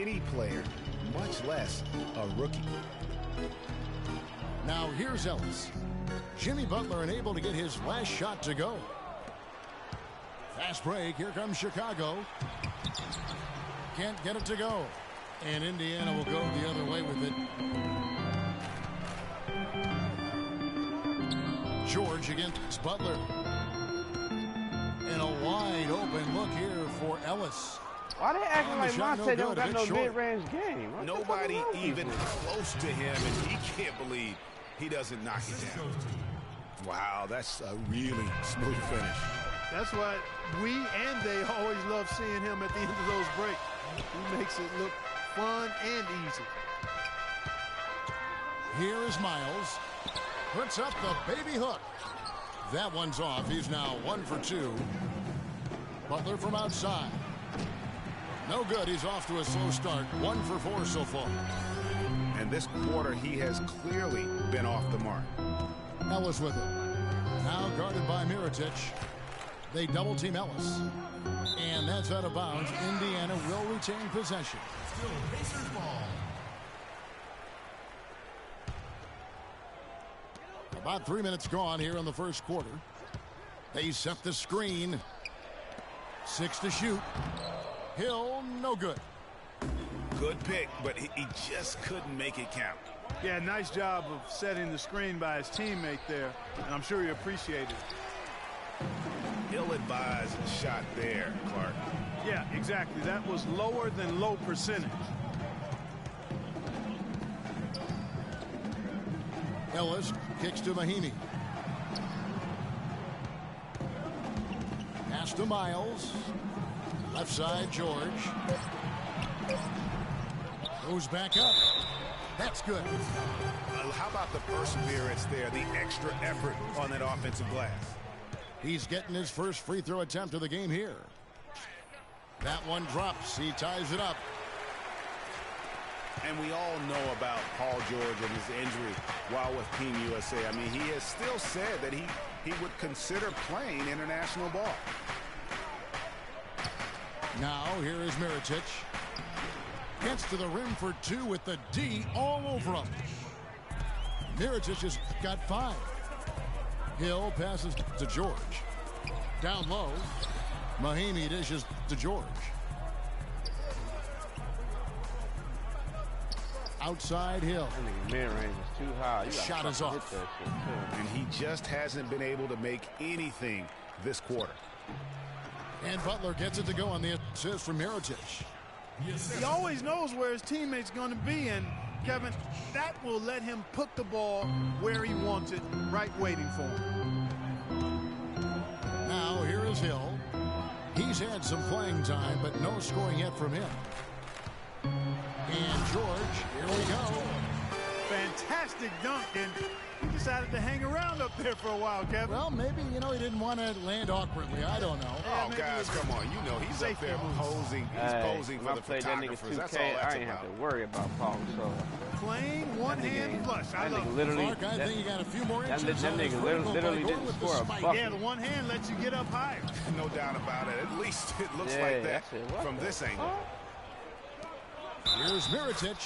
any player, much less a rookie. Now here's Ellis. Jimmy Butler unable to get his last shot to go. Fast break. Here comes Chicago. Can't get it to go. And Indiana will go the other way with it. George against Butler. And a wide open look here for Ellis. Why they acting like Monte don't got no mid-range game? Nobody even close to him, and he can't believe he doesn't knock it down. Wow, that's a really smooth finish. That's why we and they always love seeing him at the end of those breaks. He makes it look fun and easy. Here is Miles. Puts up the baby hook. That one's off. He's now 1 for 2. Butler from outside. No good. He's off to a slow start. 1 for 4 so far. And this quarter, he has clearly been off the mark. Ellis with it. Now guarded by Mirotic. They double team Ellis. And that's out of bounds. Indiana will retain possession. Still Pacers ball. About 3 minutes gone here in the first quarter. They set the screen. 6 to shoot. Hill, no good. Good pick, but he just couldn't make it count. Yeah, nice job of setting the screen by his teammate there, and I'm sure he appreciated it. Ill-advised shot there, Clark. Yeah, exactly. That was lower than low percentage. Ellis kicks to Mahimi. Pass to Miles. Left side, George. Goes back up. That's good. How about the perseverance there, the extra effort on that offensive glass? He's getting his first free throw attempt of the game here. That one drops. He ties it up. And we all know about Paul George and his injury while with Team USA. I mean, he has still said that he would consider playing international ball. Now, here is Mirotic. Gets to the rim for 2 with the D all over him. Mirotic has got 5. Hill passes to George. Down low. Mahimi dishes to George. Outside Hill. Mid-range is too high. Shot is off. And he just hasn't been able to make anything this quarter. And Butler gets it to go on the assist from Mirotic. He always knows where his teammate's going to be, and Kevin, that will let him put the ball where he wants it, right waiting for him. Now here is Hill. He's had some playing time, but no scoring yet from him. And George, here we go. Fantastic dunk, and he decided to hang around up there for a while, Kevin. Well, maybe, he didn't want to land awkwardly. I don't know. Oh, guys, come on. He's up there posing. He's posing for the photographers. That's all that's I ain't about. have to worry about Paul. So playing one-hand flush. I love it. literally, Clark, I think you got a few more inches. that nigga literally didn't score a bucket. Yeah, the one hand lets you get up higher. No doubt about it. At least it looks like that from this angle. Here's Mirotic.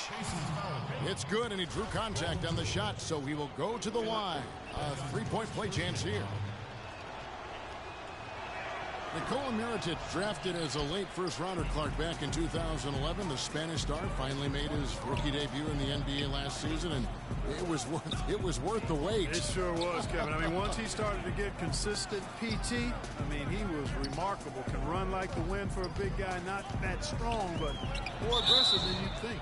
It's good, and he drew contact on the shot, so he will go to the line. A 3-point play chance here. Nikola Mirotic, drafted as a late first-rounder, Clark, back in 2011. The Spanish star finally made his rookie debut in the NBA last season, and it was worth the wait. It sure was, Kevin. I mean, once he started to get consistent PT, I mean, he was remarkable. Can run like the wind for a big guy. Not that strong, but more aggressive than you'd think.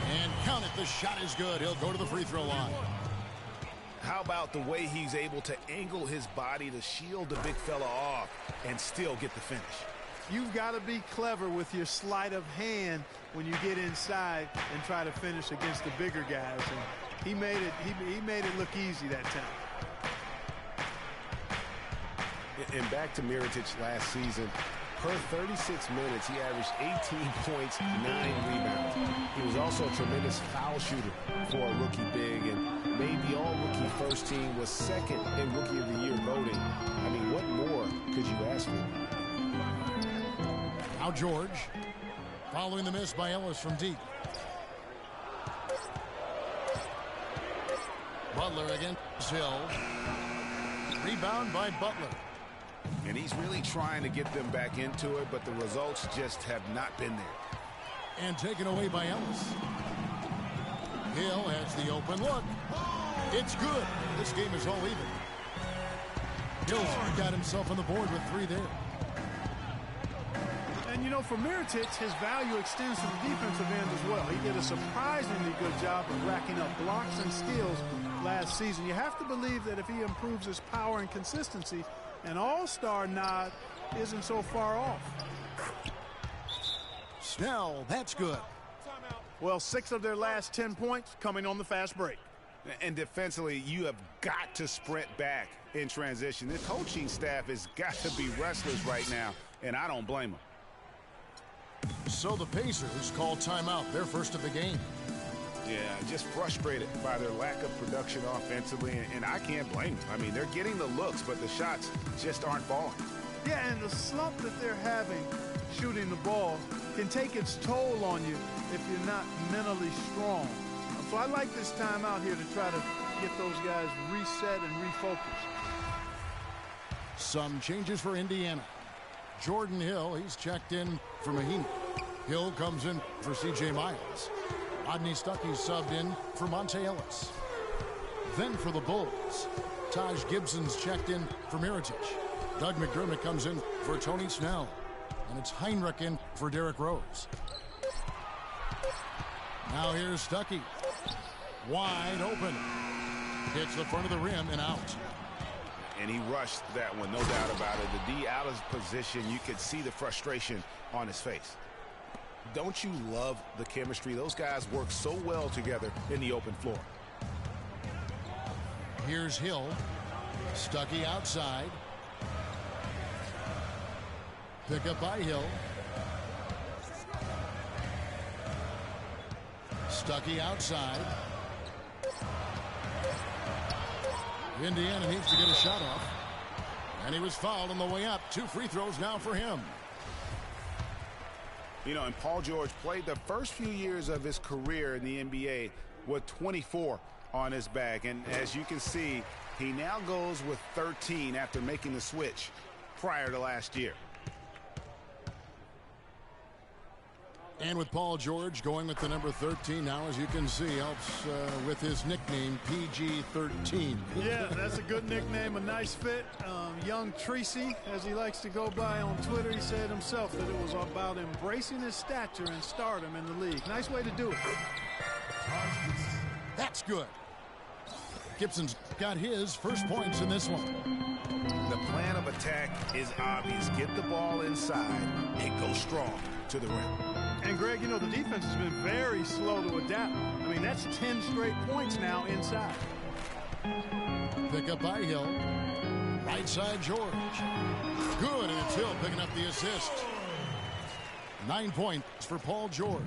And count it. The shot is good. He'll go to the free throw line. How about the way he's able to angle his body to shield the big fella off and still get the finish? You've got to be clever with your sleight of hand when you get inside and try to finish against the bigger guys. And he made it look easy that time. And back to Mirotic last season, per 36 minutes, he averaged 18 points, 9 rebounds. He was also a tremendous foul shooter for a rookie big, and made the all-rookie first team, was second in Rookie of the Year voting. I mean, what more could you ask for? Now George. Following the miss by Ellis from deep. Butler against Hill. Rebound by Butler. And he's really trying to get them back into it, but the results just have not been there. And taken away by Ellis. Hill has the open look. It's good. This game is all even. Hill's got himself on the board with 3 there. And, you know, for Mirotic, his value extends to the defensive end as well. He did a surprisingly good job of racking up blocks and steals last season. You have to believe that if he improves his power and consistency, an all-star nod isn't so far off. Snell, that's good. Well, 6 of their last 10 points coming on the fast break. And defensively, you have got to sprint back in transition. The coaching staff has got to be restless right now, and I don't blame them. So the Pacers call timeout, their first of the game. Yeah, just frustrated by their lack of production offensively, and I can't blame them. I mean, they're getting the looks, but the shots just aren't falling. Yeah, and the slump that they're having shooting the ball can take its toll on you if you're not mentally strong. So I like this time out here to try to get those guys reset and refocused. Some changes for Indiana. Jordan Hill, he's checked in for Mahina. Hill comes in for C.J. Miles. Rodney Stuckey subbed in for Monte Ellis. Then for the Bulls, Taj Gibson's checked in for Mirotic. Doug McDermott comes in for Tony Snell. And it's Heinrich in for Derrick Rose. Now here's Stuckey. Wide open. Hits the front of the rim and out. And he rushed that one, no doubt about it. The D out of position, you could see the frustration on his face. Don't you love the chemistry? Those guys work so well together in the open floor. Here's Hill. Stuckey outside. Pick up by Hill. Stuckey outside. Indiana needs to get a shot off. And he was fouled on the way up. 2 free throws now for him. You know, and Paul George played the first few years of his career in the NBA with 24 on his back. And as you can see, he now goes with 13 after making the switch prior to last year. And with Paul George going with the number 13 now, as you can see, helps with his nickname, PG-13. Yeah, that's a good nickname, a nice fit. Young Tracy, as he likes to go by on Twitter, he said himself that it was about embracing his stature and stardom in the league. Nice way to do it. That's good. Gibson's got his first points in this one. The plan of attack is obvious. Get the ball inside and go strong to the rim. And, Greg, you know, the defense has been very slow to adapt. I mean, that's 10 straight points now inside. Pick up by Hill. Right side, George. Good, and it's Hill picking up the assist. 9 points for Paul George.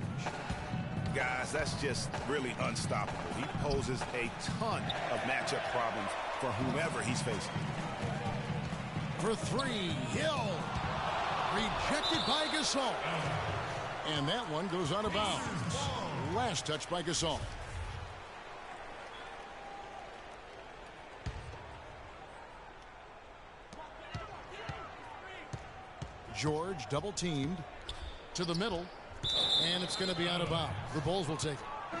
Guys, that's just really unstoppable. He poses a ton of matchup problems for whomever he's facing. For 3, Hill. Rejected by Gasol. And that one goes out of bounds. Last touch by Gasol. George double teamed to the middle. And it's going to be out of bounds. The Bulls will take it.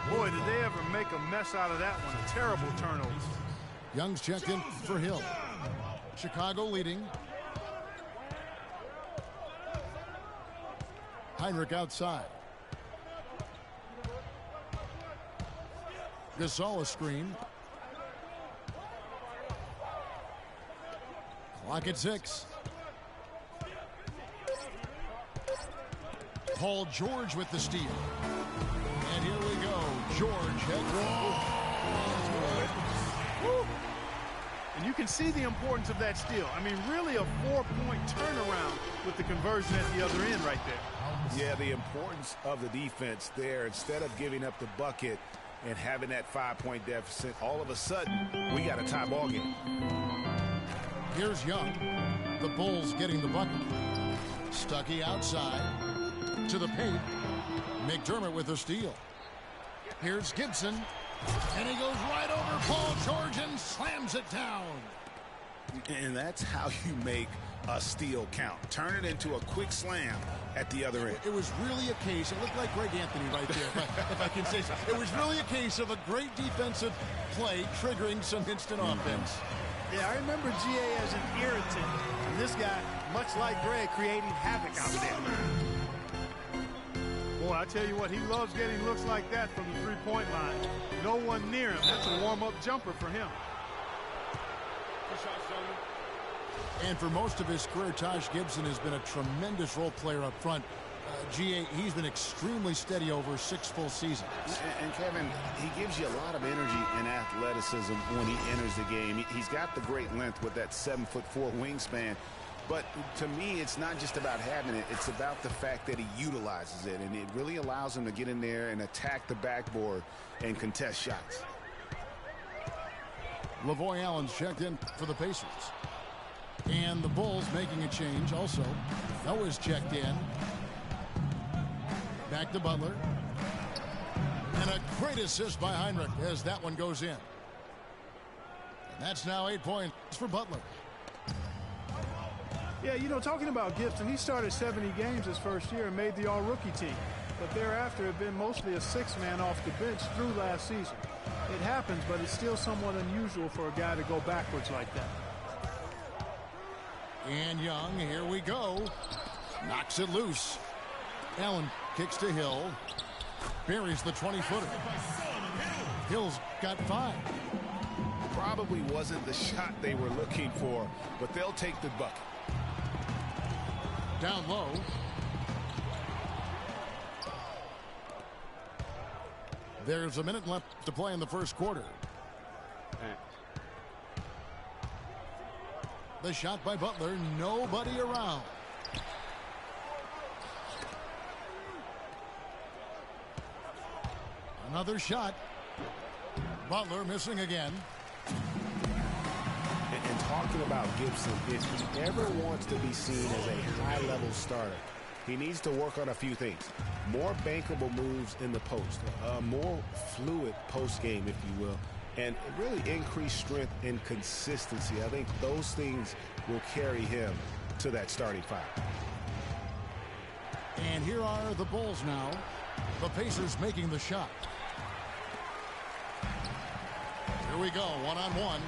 Boy, did they ever make a mess out of that one. A terrible turnover. Young's checked in for Hill. Chicago leading. Heinrich outside. Gasol a screen. Clock at 6. Paul George with the steal. And here we go. George And you can see the importance of that steal. I mean, really a 4-point turnaround with the conversion at the other end right there. Yeah, the importance of the defense there. Instead of giving up the bucket and having that 5-point deficit, all of a sudden, we got a tie ball game. Here's Young. The Bulls getting the bucket. Stuckey outside to the paint. McDermott with the steal. Here's Gibson, and he goes right over Paul George and slams it down. And that's how you make a steal count. Turn it into a quick slam at the other end. It was really a case, it looked like Greg Anthony right there, if I can say so. It was really a case of a great defensive play triggering some instant offense. Yeah, I remember GA as an irritant. And this guy, much like Greg, creating havoc out there. Boy, I tell you what, he loves getting looks like that from the three-point line. No one near him. That's a warm-up jumper for him. And for most of his career, Taj Gibson has been a tremendous role player up front. GA, he's been extremely steady over 6 full seasons. And Kevin, he gives you a lot of energy and athleticism when he enters the game. He's got the great length with that 7'4" wingspan. But to me, it's not just about having it. It's about the fact that he utilizes it. And it really allows him to get in there and attack the backboard and contest shots. Lavoy Allen's checked in for the Pacers. And the Bulls making a change also. Noah's checked in. Back to Butler. And a great assist by Heinrich as that one goes in. And that's now 8 points for Butler. Yeah, you know, talking about Gibson, he started 70 games his first year and made the all-rookie team. But thereafter, had been mostly a 6-man off the bench through last season. It happens, but it's still somewhat unusual for a guy to go backwards like that. And Young, here we go. Knocks it loose. Allen kicks to Hill. Buries the 20-footer. Hill's got 5. Probably wasn't the shot they were looking for, but they'll take the bucket. Down low. There's a minute left to play in the first quarter. The shot by Butler, nobody around. Another shot. Butler missing again. And talking about Gibson, if he ever wants to be seen as a high-level starter, he needs to work on a few things. More bankable moves in the post, a more fluid post game, if you will, and really increased strength and consistency. I think those things will carry him to that starting 5. And here are the Bulls now. The Pacers making the shot. Here we go, one-on-one.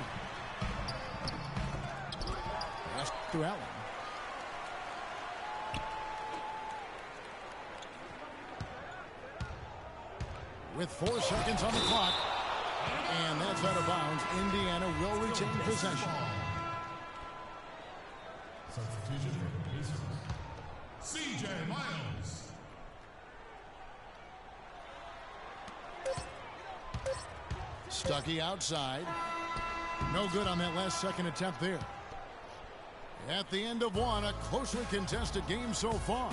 Pass to Allen. With 4 seconds on the clock. And that's out of bounds. Indiana will retain possession. Substitution for C.J. Miles. Stuckey outside. No good on that last second attempt there. At the end of one, a closely contested game so far.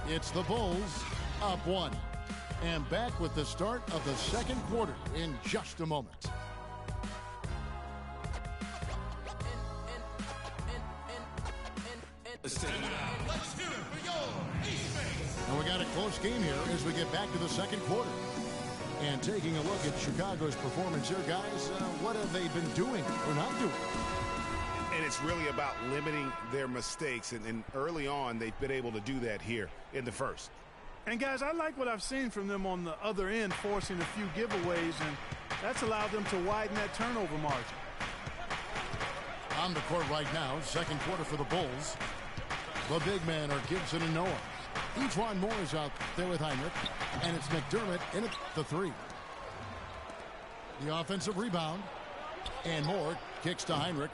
It's the Bulls up 1. And back with the start of the second quarter in just a moment. And we got a close game here as we get back to the second quarter. And taking a look at Chicago's performance here, guys, what have they been doing or not doing? And it's really about limiting their mistakes. And early on, they've been able to do that here in the first. And, guys, I like what I've seen from them on the other end, forcing a few giveaways, and that's allowed them to widen that turnover margin. On the court right now, second quarter for the Bulls. The big men are Gibson and Noah. Ejuan Moore is out there with Heinrich, and it's McDermott in at the 3. The offensive rebound, and Moore kicks to Heinrich.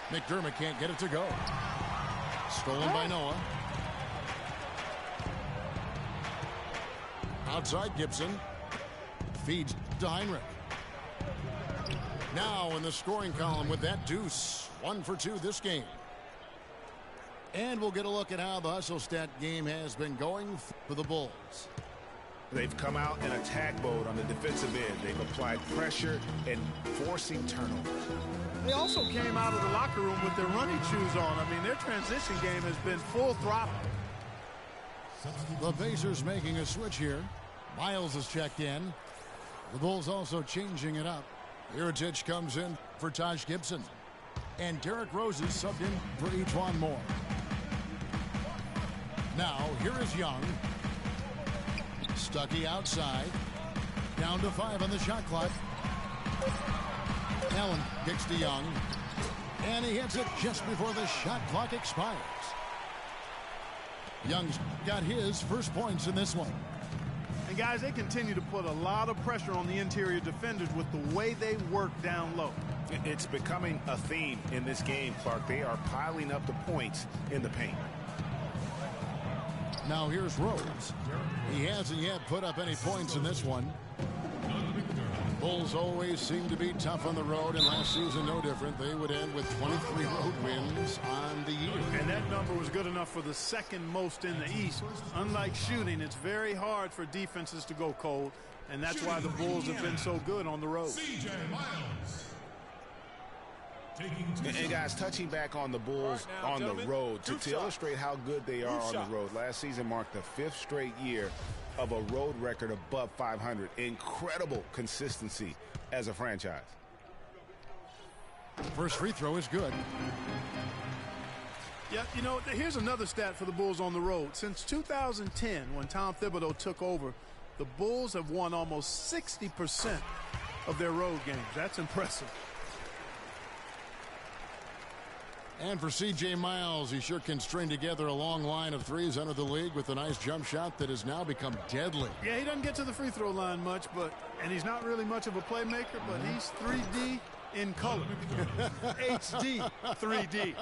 McDermott can't get it to go. Stolen by Noah. Outside Gibson. Feeds to Heinrich. Now in the scoring column with that deuce. 1 for 2 this game. And we'll get a look at how the hustle stat game has been going for the Bulls. They've come out in attack mode on the defensive end. They've applied pressure and forcing turnovers. They also came out of the locker room with their running shoes on. I mean, their transition game has been full throttle. The Pacers making a switch here. Miles is checked in. The Bulls also changing it up. Mirotić comes in for Taj Gibson. And Derrick Rose is subbed in for E'Twaun Moore. Now, here is Young. Stuckey outside. Down to 5 on the shot clock. Allen kicks to Young. And he hits it just before the shot clock expires. Young's got his first points in this one. And guys, they continue to put a lot of pressure on the interior defenders with the way they work down low. It's becoming a theme in this game, Clark. They are piling up the points in the paint. Now here's Rose. He hasn't yet put up any points in this one. Bulls always seem to be tough on the road, and last season no different. They would end with 23 road wins on the year. And that number was good enough for the second most in the East. Unlike shooting, it's very hard for defenses to go cold, and that's why the Bulls have been so good on the road. CJ Miles. And guys, touching back on the Bulls on the road to illustrate how good they are on the road. Last season marked the 5th straight year of a road record above 500. Incredible consistency as a franchise. First free throw is good. Yeah, you know, here's another stat for the Bulls on the road. Since 2010, when Tom Thibodeau took over, the Bulls have won almost 60% of their road games. That's impressive. And for C.J. Miles, he sure can string together a long line of threes under the league with a nice jump shot that has now become deadly. Yeah, he doesn't get to the free throw line much, and he's not really much of a playmaker, but he's 3D in color. HD 3D.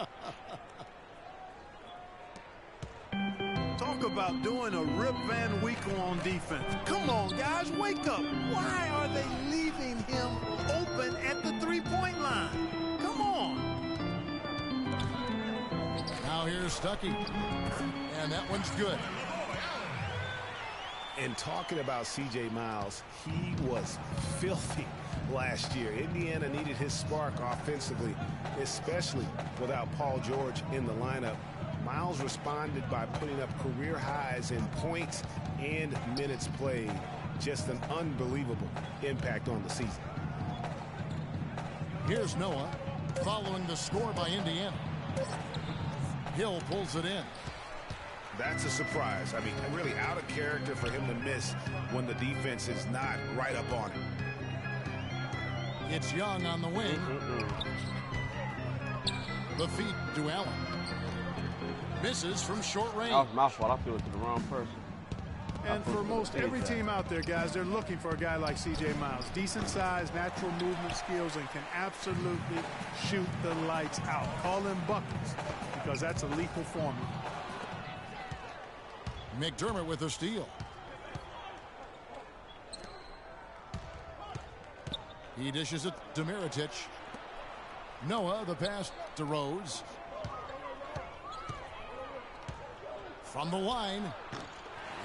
Talk about doing a Rip Van Winkle on defense. Come on, guys, wake up. Why are they leaving him open at the three-point line? Come on. Now here's Stuckey. And that one's good. And talking about C.J. Miles, he was filthy last year. Indiana needed his spark offensively, especially without Paul George in the lineup. Miles responded by putting up career highs in points and minutes played. Just an unbelievable impact on the season. Here's Noah following the score by Indiana. Hill pulls it in. That's a surprise. I mean, really out of character for him to miss when the defense is not right up on him. It's Young on the wing. The feed to Allen. Misses from short range. That was my fault. I feel it to the wrong person. And for most every team out there, guys, they're looking for a guy like C.J. Miles. Decent size, natural movement skills, and can absolutely shoot the lights out. Call him buckets, because that's a lethal formula. McDermott with a steal. He dishes it to Mirotić. Noah, the pass to Rose. From the line.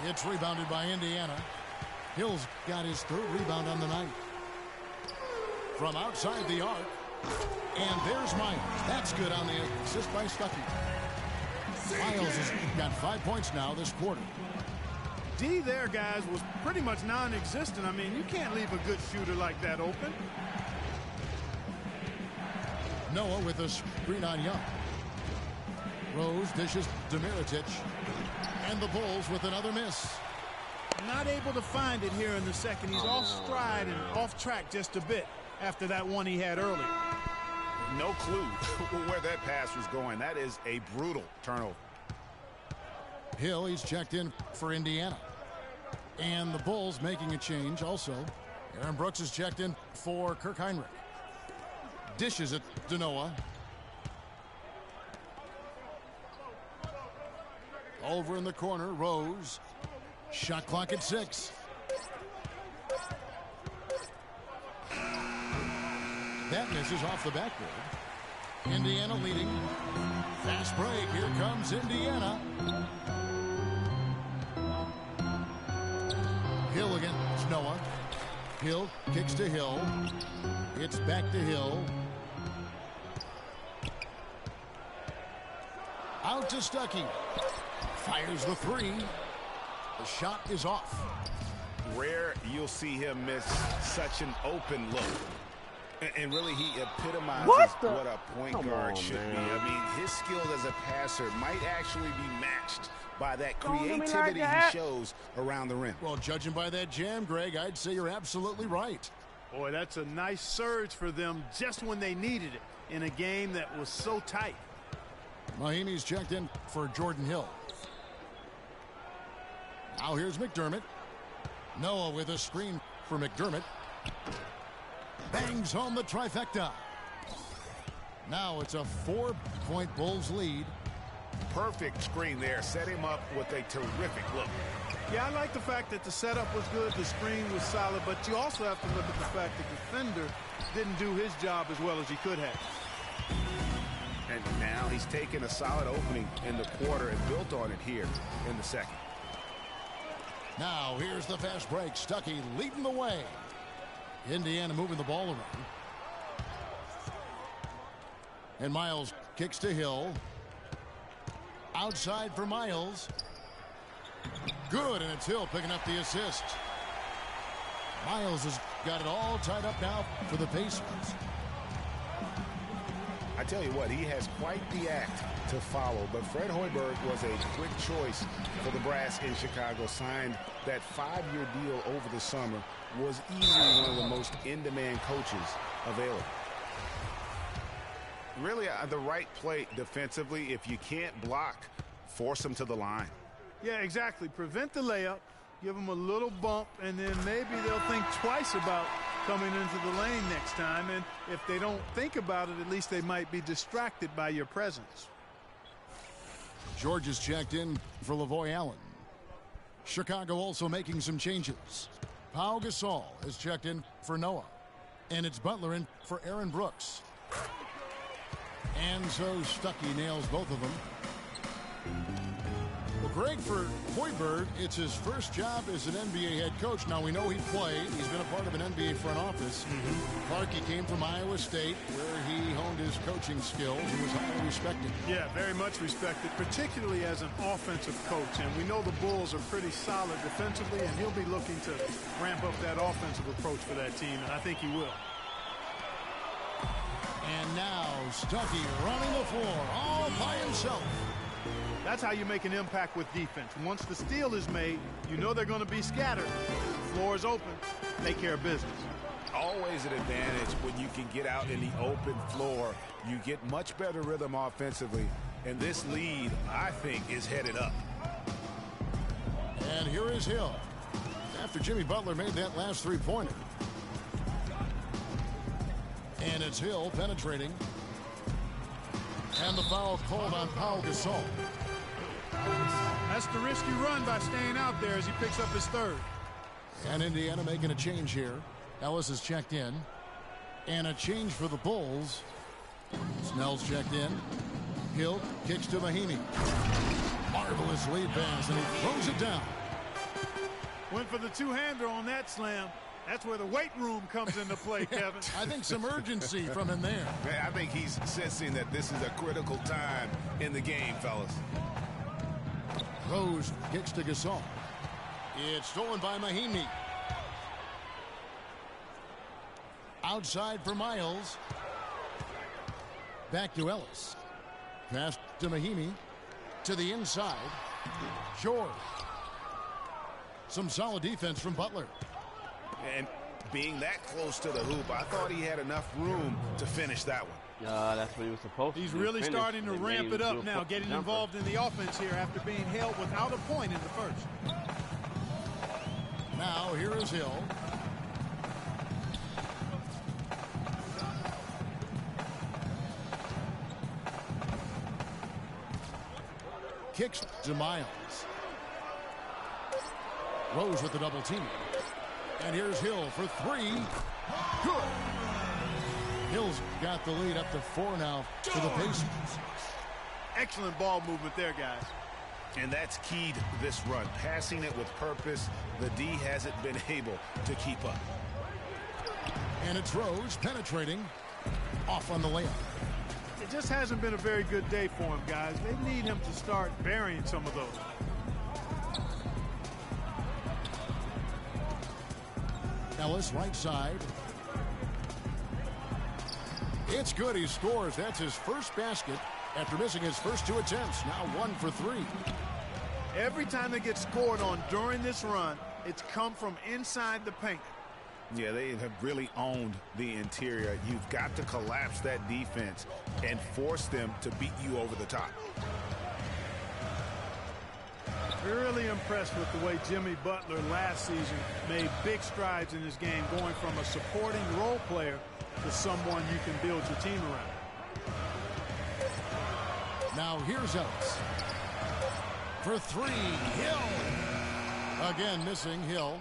It's rebounded by Indiana. Hill's got his 3rd rebound on the night. From outside the arc. And there's Miles. That's good on the assist by Stuckey. Miles has got 5 points now this quarter. D there, guys, was pretty much non-existent. I mean, you can't leave a good shooter like that open. Noah with a screen on Young. Rose dishes to Mirotić. And the Bulls with another miss. Not able to find it here in the second. He's off stride and off track just a bit after that one he had earlier. No clue where that pass was going. That is a brutal turnover. Hill, he's checked in for Indiana. And the Bulls making a change also. Aaron Brooks is checked in for Kirk Heinrich. Dishes it to Noah. Over in the corner, Rose. Shot clock at 6. That misses off the backboard. Indiana leading. Fast break. Here comes Indiana. Hill against Noah. Hill kicks to Hill. It's back to Hill. Out to Stuckey. Fires the three. The shot is off. Rare you'll see him miss such an open look. And really, he epitomizes what a point guard should be. I mean, his skills as a passer might actually be matched by that creativity he shows around the rim. Well, judging by that jam, Greg, I'd say you're absolutely right. Boy, that's a nice surge for them just when they needed it in a game that was so tight. Mahimi's checked in for Jordan Hill. Now here's McDermott. Noah with a screen for McDermott. Bangs home the trifecta. Now it's a 4-point Bulls lead. Perfect screen there. Set him up with a terrific look. Yeah, I like the fact that the setup was good, the screen was solid, but you also have to look at the fact the defender didn't do his job as well as he could have. And now he's taken a solid opening in the quarter and built on it here in the second. Now here's the fast break. Stuckey leading the way. Indiana moving the ball around. And Miles kicks to Hill. Outside for Miles. Good, and it's Hill picking up the assist. Miles has got it all tied up now for the Pacers. I tell you what, he has quite the act to follow, but Fred Hoiberg was a quick choice for the brass in Chicago. Signed that 5-year deal over the summer. Was easily one of the most in-demand coaches available. Really, the right play defensively. If you can't block, force them to the line. Yeah, exactly. Prevent the layup, give them a little bump, and then maybe they'll think twice about coming into the lane next time. And if they don't think about it, at least they might be distracted by your presence. George is checked in for Lavoy Allen. Chicago also making some changes. Pau Gasol is checked in for Noah. And it's Butler in for Aaron Brooks. And so Stuckey nails both of them. Well, Greg, for Hoiberg, it's his first job as an NBA head coach. Now, we know he played. He's been a part of an NBA front office. Clarkie came from Iowa State, where he honed his coaching skills and was highly respected. Yeah, very much respected, particularly as an offensive coach. And we know the Bulls are pretty solid defensively, and he'll be looking to ramp up that offensive approach for that team, and I think he will. And now Stuckey running the floor all by himself. That's how you make an impact with defense. Once the steal is made, you know they're going to be scattered. The floor is open. Take care of business. Always an advantage when you can get out in the open floor. You get much better rhythm offensively. And this lead, I think, is headed up. And here is Hill. After Jimmy Butler made that last three-pointer. And it's Hill penetrating. And the foul called on Pau Gasol. That's the risk you run by staying out there as he picks up his third. And Indiana making a change here. Ellis is checked in. And a change for the Bulls. Snell's checked in. Hill kicks to Mahimi. Marvelous lead pass, and he throws it down. Went for the two-hander on that slam. That's where the weight room comes into play, Kevin. I think some urgency from him there. I think he's sensing that this is a critical time in the game, fellas. Rose kicks to Gasol. It's stolen by Mahimi. Outside for Miles. Back to Ellis. Pass to Mahimi. To the inside. George. Some solid defense from Butler. And being that close to the hoop, I thought he had enough room to finish that one. That's what he was supposed to do. He's really starting to ramp it up now, getting involved in the offense here after being held without a point in the first. Now here is Hill. Kicks to Miles. Rose with the double team. And here's Hill for three. Good. Hill's got the lead up to 4 now for the Pacers. Excellent ball movement there, guys. And that's keyed this run. Passing it with purpose. The D hasn't been able to keep up. And it's Rose penetrating off on the layup. It just hasn't been a very good day for him, guys. They need him to start burying some of those. Ellis right side. It's good. He scores. That's his first basket after missing his first 2 attempts. Now 1 for 3. Every time they get scored on during this run, it's come from inside the paint. Yeah, they have really owned the interior. You've got to collapse that defense and force them to beat you over the top. Really impressed with the way Jimmy Butler last season made big strides in his game, going from a supporting role player to someone you can build your team around. Now here's Ellis. For 3, Hill. Again, missing Hill.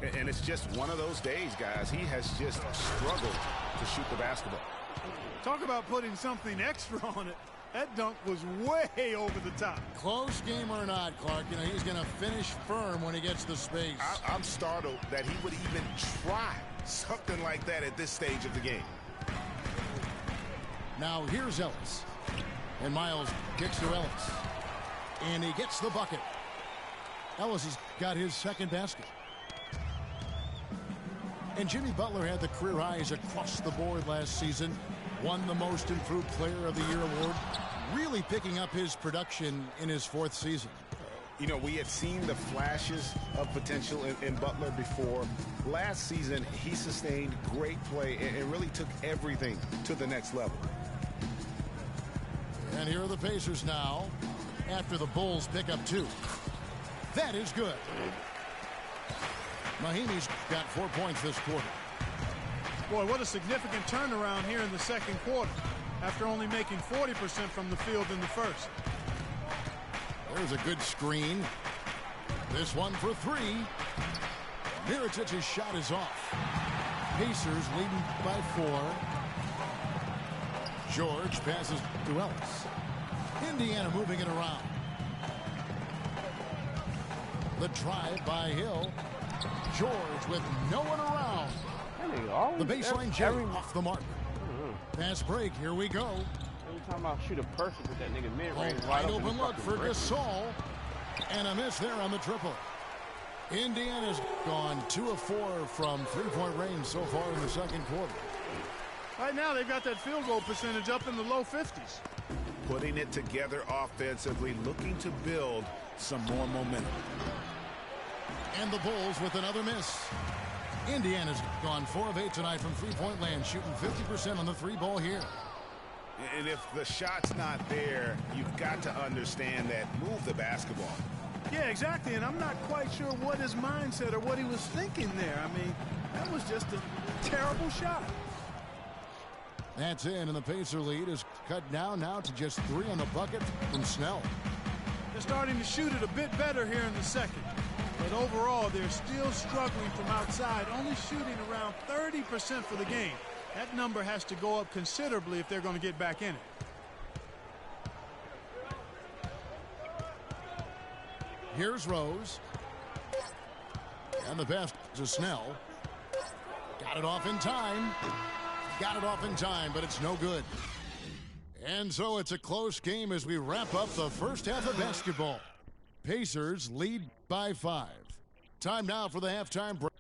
And it's just one of those days, guys. He has just struggled to shoot the basketball. Talk about putting something extra on it. That dunk was way over the top. Close game or not, Clark, you know, he's going to finish firm when he gets the space. I'm startled that he would even try something like that at this stage of the game. Now here's Ellis. And Miles kicks to Ellis. And he gets the bucket. Ellis has got his second basket. And Jimmy Butler had the career highs across the board last season. Won the Most Improved Player of the Year award. Really picking up his production in his 4th season. You know, we had seen the flashes of potential in Butler before. Last season, he sustained great play and really took everything to the next level. And here are the Pacers now after the Bulls pick up 2. That is good. Mahinmi's got 4 points this quarter. Boy, what a significant turnaround here in the second quarter after only making 40% from the field in the first. There's a good screen. This one for 3. Mirotich's shot is off. Pacers leading by 4. George passes to Ellis. Indiana moving it around. The drive by Hill. George with no one around. The baseline Jerry off the mark. Pass break. Here we go. Every time I shoot a person with that nigga mid-range, Wide open look for Gasol. And a miss there on the triple. Indiana's gone 2 of 4 from 3-point range so far in the second quarter. Right now, they've got that field goal percentage up in the low 50s. Putting it together offensively, looking to build some more momentum. And the Bulls with another miss. Indiana's gone 4 of 8 tonight from 3-point land, shooting 50% on the 3-ball here. And if the shot's not there, you've got to understand that. Move the basketball. Yeah, exactly, and I'm not quite sure what his mindset or what he was thinking there. I mean, that was just a terrible shot. That's in, and the Pacer lead is cut down now to just 3 on the bucket from Snell. They're starting to shoot it a bit better here in the second. But overall, they're still struggling from outside, only shooting around 30% for the game. That number has to go up considerably if they're going to get back in it. Here's Rose. And the pass to Snell. Got it off in time. Got it off in time, but it's no good. And so it's a close game as we wrap up the first half of basketball. Pacers lead by 5. Time now for the halftime break.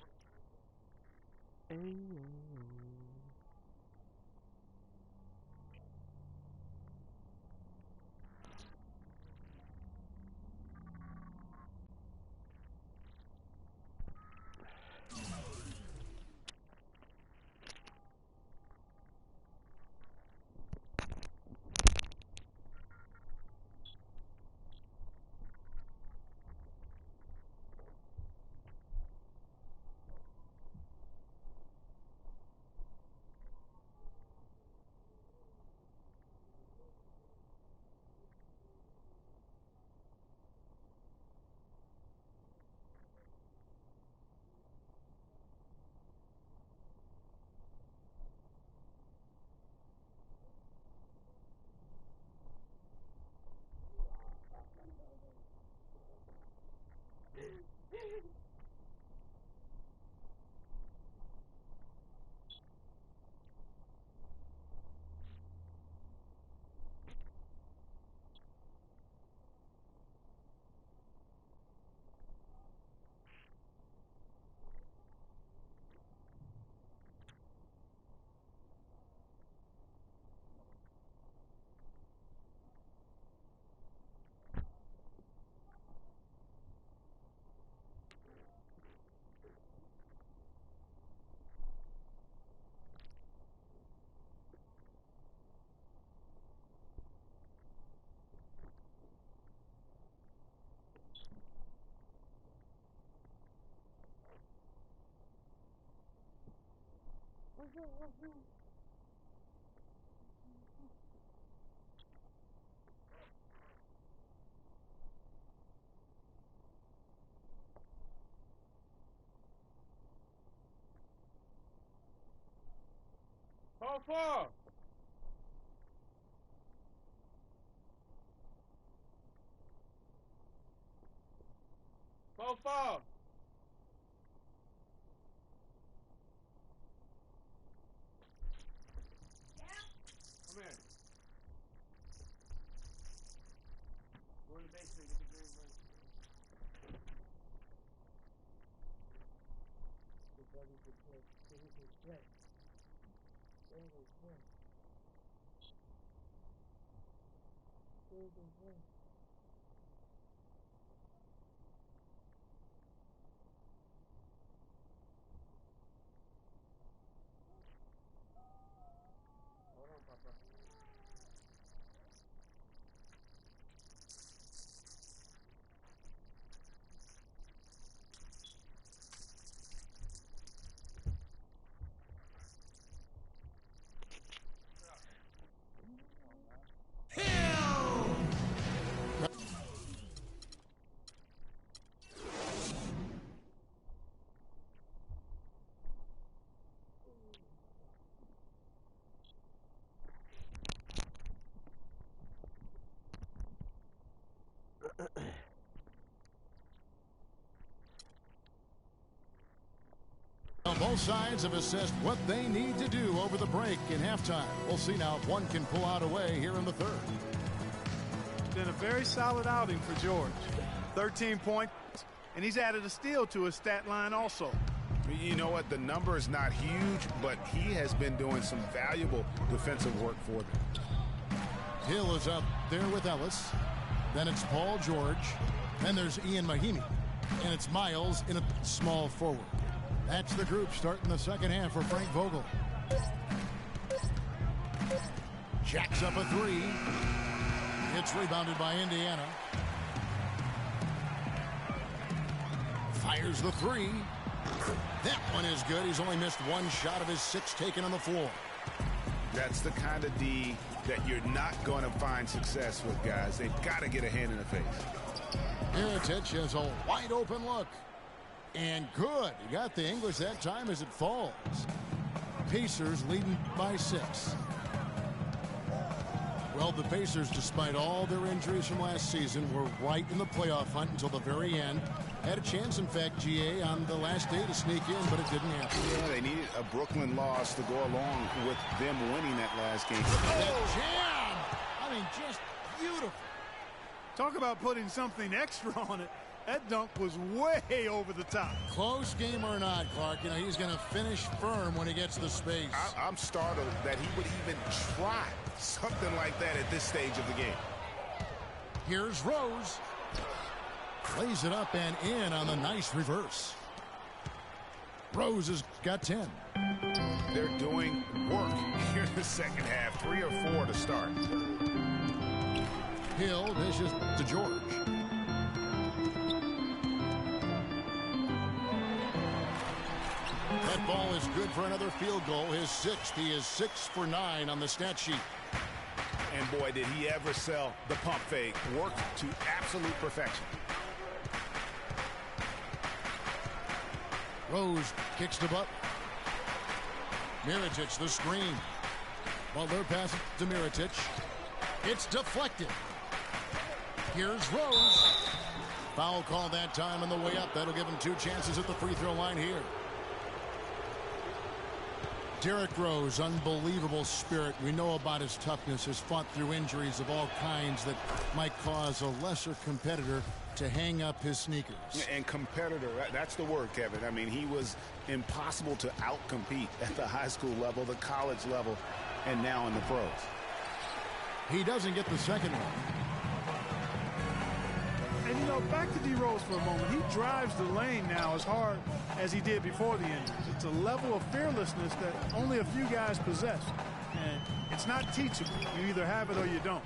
How far? How far? Come here. Go in the basement, get the green one. Hold on, Papa. Both sides have assessed what they need to do over the break in halftime. We'll see now if one can pull out a way here in the third. It's been a very solid outing for George. 13 points, and he's added a steal to his stat line also. You know what? The number is not huge, but he has been doing some valuable defensive work for them. Hill is up there with Ellis. Then it's Paul George. Then there's Ian Mahimi. And it's Miles in a small forward. That's the group starting the second half for Frank Vogel. Jacks up a three. It's rebounded by Indiana. Fires the three. That one is good. He's only missed one shot of his 6 taken on the floor. That's the kind of D that you're not going to find success with, guys. They've got to get a hand in the face. Mirotic has a wide open look. And good. He got the English that time as it falls. Pacers leading by 6. Well, the Pacers, despite all their injuries from last season, were right in the playoff hunt until the very end. Had a chance, in fact, GA, on the last day to sneak in, but it didn't happen. Yeah, they needed a Brooklyn loss to go along with them winning that last game. That jam! I mean, just beautiful. Talk about putting something extra on it. That dunk was way over the top. Close game or not, Clark, you know, he's going to finish firm when he gets the space. I'm startled that he would even try something like that at this stage of the game. Here's Rose. Plays it up and in on the nice reverse. Rose has got 10. They're doing work here in the second half. 3 or 4 to start. Hill dishes to George. That ball is good for another field goal. His 6th. He is 6 for 9 on the stat sheet. And boy, did he ever sell the pump fake. Worked to absolute perfection. Rose kicks to Butler. Mirotic, the screen. Butler passes to Mirotic. It's deflected. Here's Rose. Foul call that time on the way up. That'll give him 2 chances at the free throw line here. Derrick Rose, unbelievable spirit. We know about his toughness, has fought through injuries of all kinds that might cause a lesser competitor to hang up his sneakers. And competitor, that's the word, Kevin. I mean, he was impossible to outcompete at the high school level, the college level, and now in the pros. He doesn't get the second one. And, you know, back to D. Rose for a moment. He drives the lane now as hard as he did before the injuries. It's a level of fearlessness that only a few guys possess. And it's not teachable. You either have it or you don't.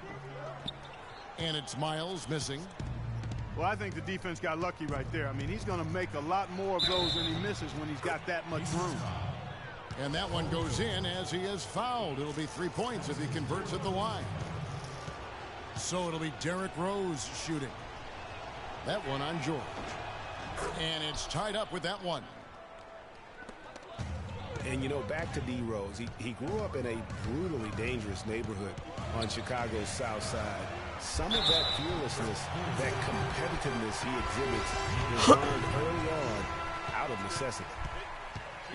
And it's Miles missing. Well, I think the defense got lucky right there. I mean, he's going to make a lot more of those than he misses when he's got that much room. And that one goes in as he is fouled. It'll be 3 points if he converts at the line. So it'll be Derrick Rose shooting. That one on George. And it's tied up with that one. And, you know, back to D. Rose. He grew up in a brutally dangerous neighborhood on Chicago's South Side. Some of that fearlessness, that competitiveness he exhibits was learned early on out of necessity.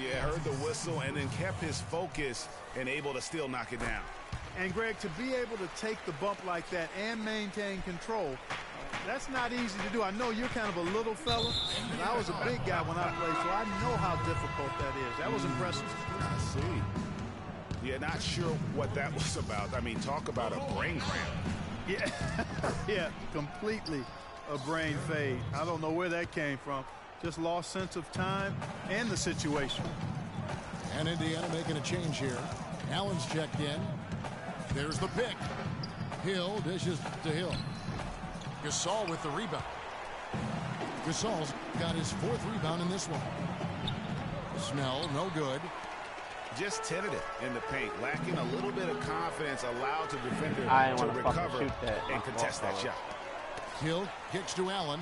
Yeah, heard the whistle and then kept his focus and able to still knock it down. And, Greg, to be able to take the bump like that and maintain control, that's not easy to do. I know you're kind of a little fella, and I was a big guy when I played, so I know how difficult that is. That was impressive. I see. Yeah, not sure what that was about. I mean, talk about a brain cramp. Yeah, yeah, completely a brain fade. I don't know where that came from. Just lost sense of time and the situation. And Indiana making a change here. Allen's checked in. There's the pick. Hill dishes to Hill. Gasol with the rebound. Gasol's got his 4th rebound in this one. Snell, no good. Just tentative in the paint, lacking a little bit of confidence, allowed the defender to recover and contest that shot. Hill kicks to Allen.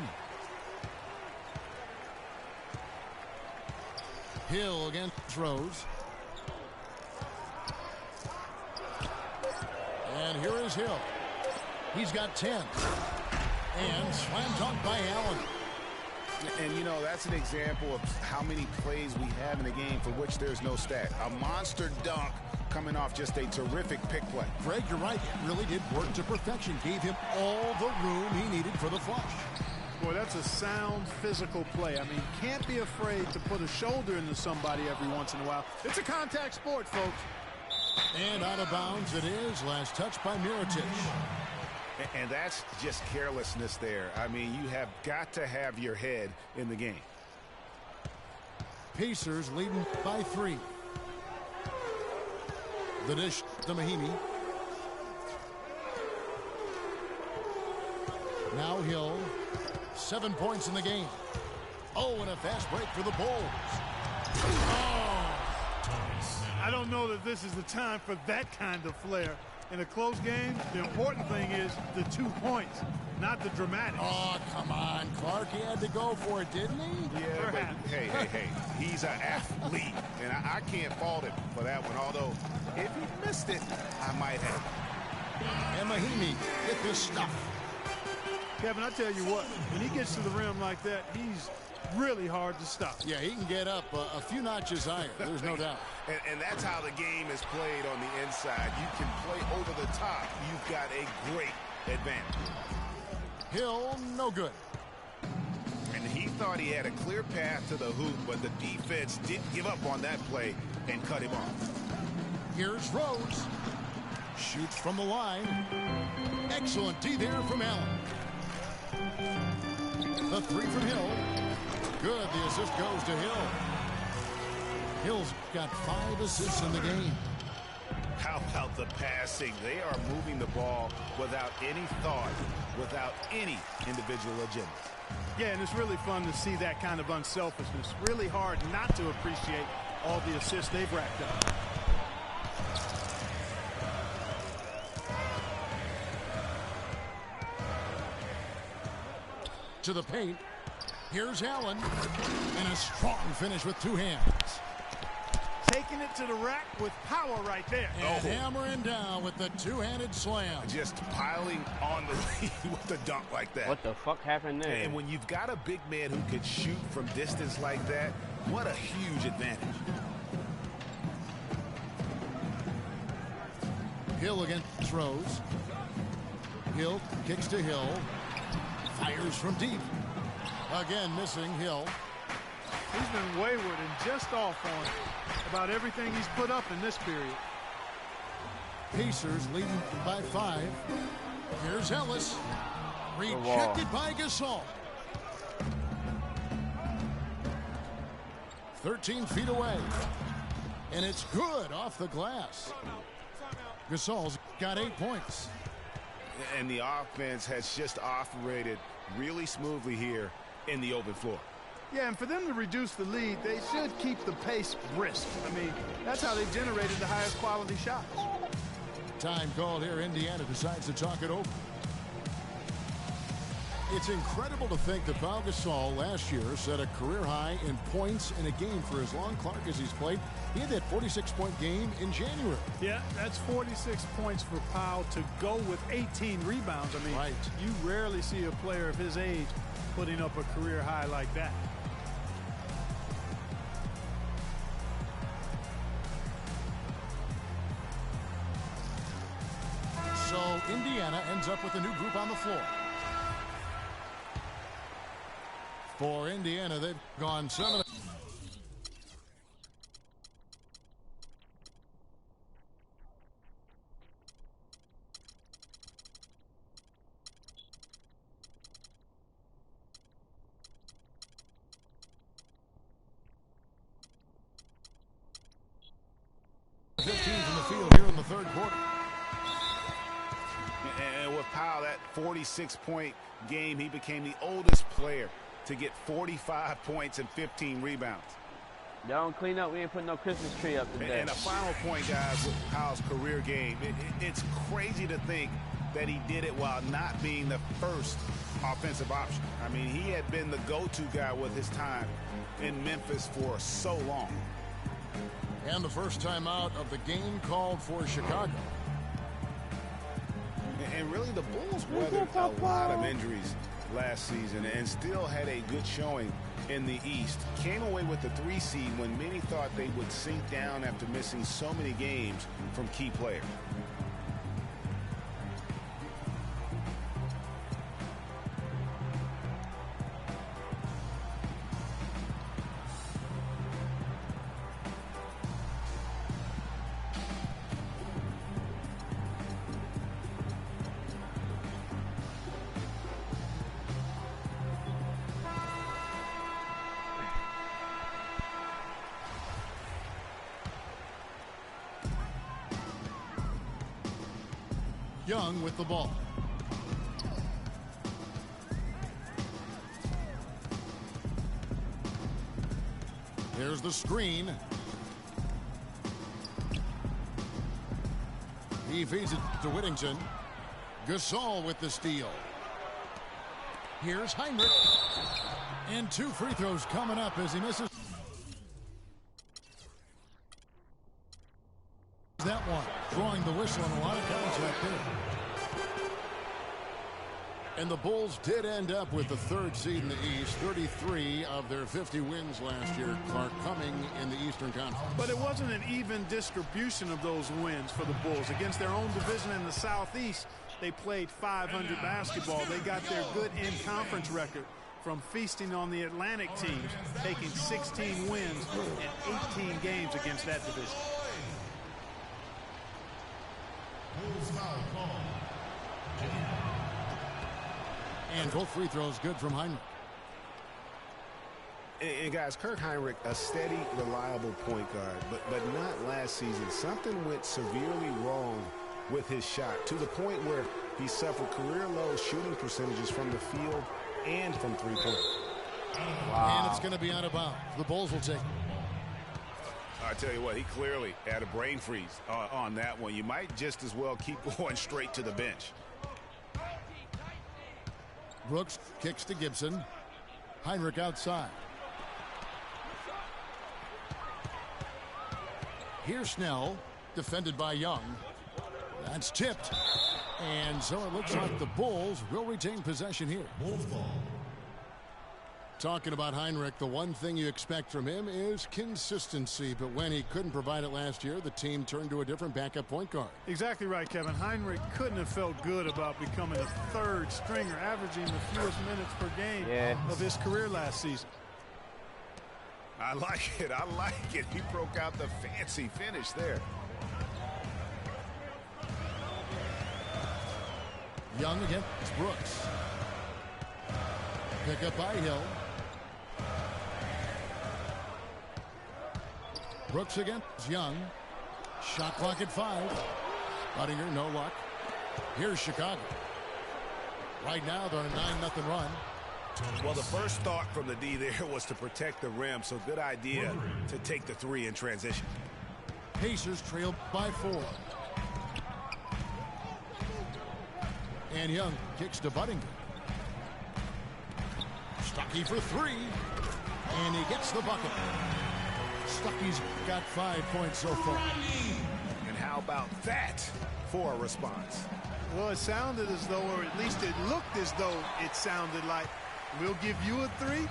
Hill against Rose. And here is Hill. He's got 10. And slam dunk by Allen. And, you know, that's an example of how many plays we have in the game for which there's no stat. A monster dunk coming off just a terrific pick play. Greg, you're right. It really did work to perfection. Gave him all the room he needed for the flush. Boy, that's a sound physical play. I mean, can't be afraid to put a shoulder into somebody every once in a while. It's a contact sport, folks. And out of bounds it is. Last touch by Mirotic. And that's just carelessness there. I mean, you have got to have your head in the game. Pacers leading by 3. The dish to Mahinmi. Now Hill. 7 points in the game. Oh, and a fast break for the Bulls. Oh. I don't know that this is the time for that kind of flair. In a close game, the important thing is the 2 points, not the dramatics. Oh, come on, Clark. He had to go for it, didn't he? Yeah, but hey. He's an athlete, and I can't fault him for that one. Although, if he missed it, I might have. And Mahinmi with this stuff. Kevin, I tell you what, when he gets to the rim like that, he's really hard to stop. Yeah, he can get up a few notches higher. There's no doubt. And that's how the game is played on the inside. You can play over the top. You've got a great advantage. Hill, no good. And he thought he had a clear path to the hoop, but the defense didn't give up on that play and cut him off. Here's Rose. Shoots from the line. Excellent D there from Allen. The 3 from Hill. Good. The assist goes to Hill. Hill's got 5 assists in the game. How about the passing? They are moving the ball without any thought, without any individual agenda. Yeah, and it's really fun to see that kind of unselfishness. Really hard not to appreciate all the assists they've racked up. To the paint. Here's Allen. And a strong finish with 2 hands. Taking it to the rack with power right there. And hammering down with the 2-handed slam. Just piling on the lead with a dunk like that. What the fuck happened there? And when you've got a big man who can shoot from distance like that, what a huge advantage. Hill against Rose. Hill kicks to Hill. Fires from deep. Again missing Hill. He's been wayward and just off on about everything he's put up in this period. Pacers leading by 5. Here's Ellis. Rejected by Gasol. 13 feet away. And it's good off the glass. Gasol's got 8 points. And the offense has just operated really smoothly here in the open floor. Yeah, and for them to reduce the lead, they should keep the pace brisk. I mean, that's how they generated the highest quality shots. Time called here. Indiana decides to talk it over. It's incredible to think that Pau Gasol last year set a career high in points in a game for as long, Clark, as he's played. He had that 46-point game in January. Yeah, that's 46 points for Pau to go with 18 rebounds. I mean, right. You rarely see a player of his age putting up a career high like that. So Indiana ends up with a new group on the floor. For Indiana, they've gone 7. From the field here in the third quarter. And with Powell, that 46-point game, he became the oldest player to get 45 points and 15 rebounds. Y'all don't clean up. We ain't putting no Christmas tree up today. And a final point, guys, with Powell's career game. It's crazy to think that he did it while not being the first offensive option. I mean, he had been the go-to guy with his time in Memphis for so long. And the first time out of the game called for Chicago. And really, the Bulls weathered a lot of injuries last season and still had a good showing in the East. Came away with the 3 seed when many thought they would sink down after missing so many games from key players. Young with the ball. Here's the screen. He feeds it to Whittington. Gasol with the steal. Here's Heinrich. And 2 free throws coming up as he misses that one. Drawing the whistle on a lot of contact there. And the Bulls did end up with the 3rd seed in the East. 33 of their 50 wins last year, Clark, coming in the Eastern Conference. But it wasn't an even distribution of those wins for the Bulls. Against their own division in the Southeast, they played 500 basketball. They got their good in-conference record from feasting on the Atlantic teams, taking 16 wins in 18 games against that division. And both free throws good from Heinrich. And guys, Kirk Heinrich, a steady, reliable point guard, but not last season. Something went severely wrong with his shot to the point where he suffered career-low shooting percentages from the field and from three-point. Wow. And it's going to be out of bounds. The Bulls will take it. I tell you what, he clearly had a brain freeze on that one. You might just as well keep going straight to the bench. Brooks kicks to Gibson. Heinrich outside. Here's Snell, defended by Young. That's tipped. And so it looks like the Bulls will retain possession here. Bulls ball. Talking about Heinrich, the one thing you expect from him is consistency. But when he couldn't provide it last year, the team turned to a different backup point guard. Exactly right, Kevin. Heinrich couldn't have felt good about becoming a third stringer, averaging the fewest minutes per game of his career last season. I like it. I like it. He broke out the fancy finish there. Young against Brooks. Pick up by Hill. Brooks against Young. Shot clock at 5. Buttinger, no luck. Here's Chicago. Right now they're on a 9-0 run. Well, the first thought from the D there was to protect the rim, so good idea to take the three in transition. Pacers trail by 4. And Young kicks to Buddington. Stuckey for 3. And he gets the bucket. Stuckey's got 5 points so far. And how about that for a response? Well, it sounded as though, or at least it looked as though it sounded like, we'll give you a 3, and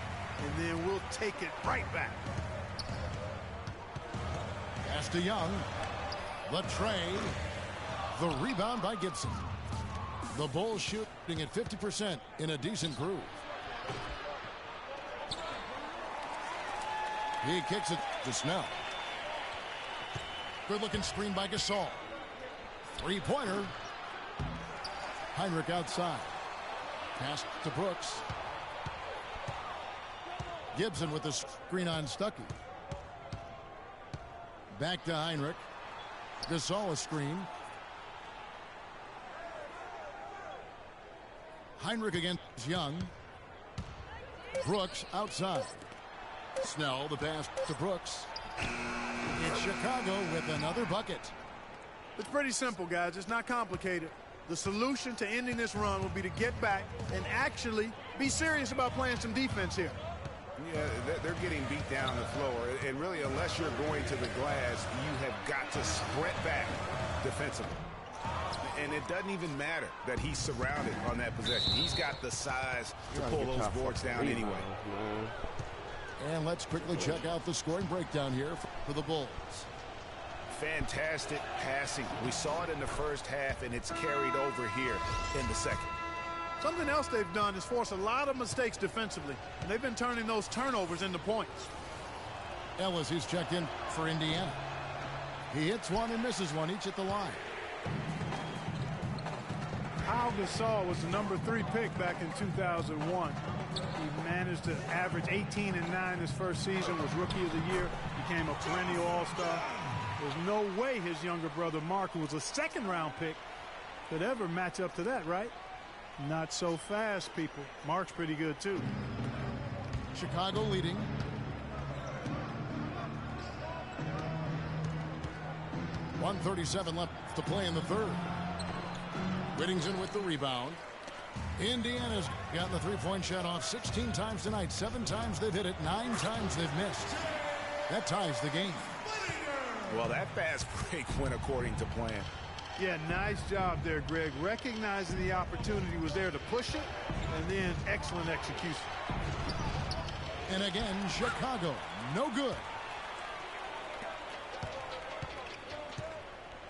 then we'll take it right back. Pass to Young. The tray. The rebound by Gibson. The Bulls shooting at 50% in a decent groove. He kicks it to Snell. Good-looking screen by Gasol. Three-pointer. Heinrich outside. Pass to Brooks. Gibson with the screen on Stuckey. Back to Heinrich. Gasol a screen. Heinrich against Young. Brooks outside. Snell the pass to Brooks. It's Chicago with another bucket. It's pretty simple, guys. It's not complicated. The solution to ending this run will be to get back and actually be serious about playing some defense here. Yeah, they're getting beat down the floor. And really, unless you're going to the glass, you have got to sprint back defensively. And it doesn't even matter that he's surrounded on that possession. He's got the size to pull those boards down anyway. And let's quickly check out the scoring breakdown here for the Bulls. Fantastic passing. We saw it in the first half, and it's carried over here in the second. Something else they've done is force a lot of mistakes defensively, and they've been turning those turnovers into points. Ellis, who's checked in for Indiana. He hits one and misses one, each at the line. Pau Gasol was the #3 pick back in 2001. He managed to average 18 and 9 his first season, was Rookie of the Year, became a perennial All-Star. There's no way his younger brother Mark, who was a second-round pick, could ever match up to that, right? Not so fast, people. Mark's pretty good, too. Chicago leading. .137 left to play in the third. Whittington with the rebound. Indiana's gotten the three-point shot off 16 times tonight. 7 times they've hit it. 9 times they've missed. That ties the game. Well, that fast break went according to plan. Yeah, nice job there, Greg. Recognizing the opportunity was there to push it, and then excellent execution. And again, Chicago, no good.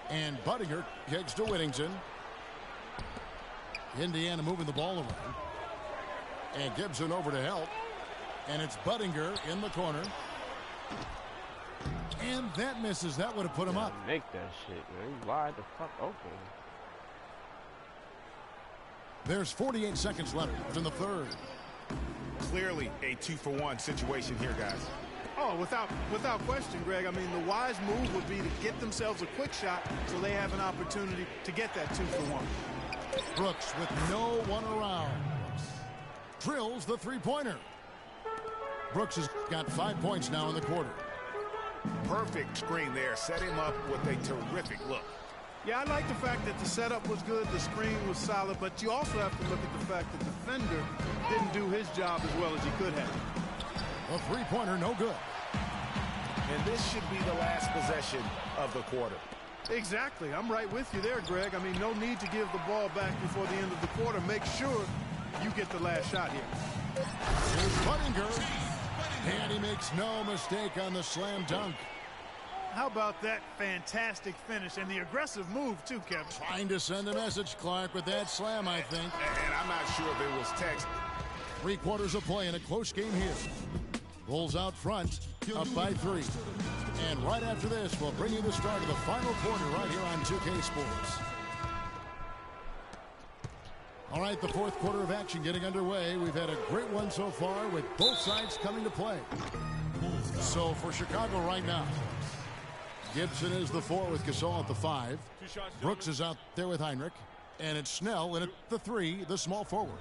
And Budinger kicks to Whittington. Indiana moving the ball around. And Gibson over to help. And it's Budinger in the corner. And that misses. That would have put him up. Make that shit, man. He's wide the fuck open. There's 48 seconds left in the third. Clearly a 2-for-1 situation here, guys. Oh, without question, Greg. I mean, the wise move would be to get themselves a quick shot so they have an opportunity to get that 2-for-1. Brooks with no one around. Drills the three-pointer. Brooks has got 5 points now in the quarter. Perfect screen there. Set him up with a terrific look. Yeah, I like the fact that the setup was good, the screen was solid, but you also have to look at the fact that the defender didn't do his job as well as he could have. A three-pointer, no good. And this should be the last possession of the quarter. Exactly. I'm right with you there, Greg. I mean, no need to give the ball back before the end of the quarter. Make sure you get the last shot here. Here's Budinger. And he makes no mistake on the slam dunk. How about that fantastic finish and the aggressive move, too, Kevin? Trying to send a message, Clark, with that slam, I think. And I'm not sure if it was text. 3 quarters of play in a close game here. Bulls out front, up by 3. And right after this, we'll bring you the start of the final quarter right here on 2K Sports. All right, the fourth quarter of action getting underway. We've had a great one so far with both sides coming to play. So for Chicago right now, Gibson is the 4 with Gasol at the 5. Brooks is out there with Heinrich. And it's Snell in at the 3, the small forward.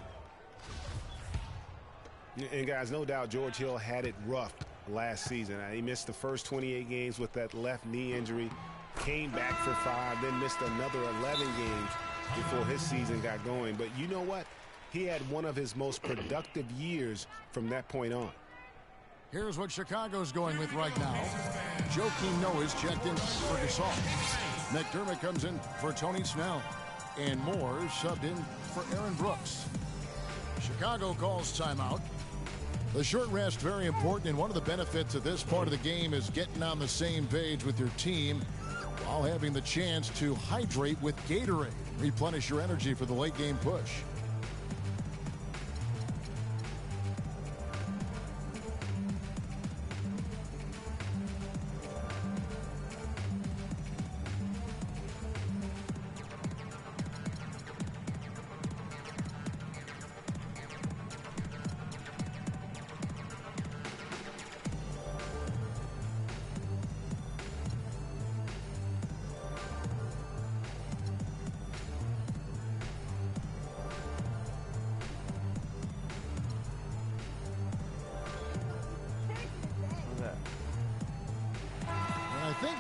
And, guys, no doubt George Hill had it rough last season. He missed the first 28 games with that left knee injury, came back for 5, then missed another 11 games before his season got going. But you know what? He had one of his most productive years from that point on. Here's what Chicago's going with right now. Joakim Noah's checked in for Gasol. McDermott comes in for Tony Snell. And Moore subbed in for Aaron Brooks. Chicago calls timeout. The short rest, very important, and one of the benefits of this part of the game is getting on the same page with your team while having the chance to hydrate with Gatorade. Replenish your energy for the late game push.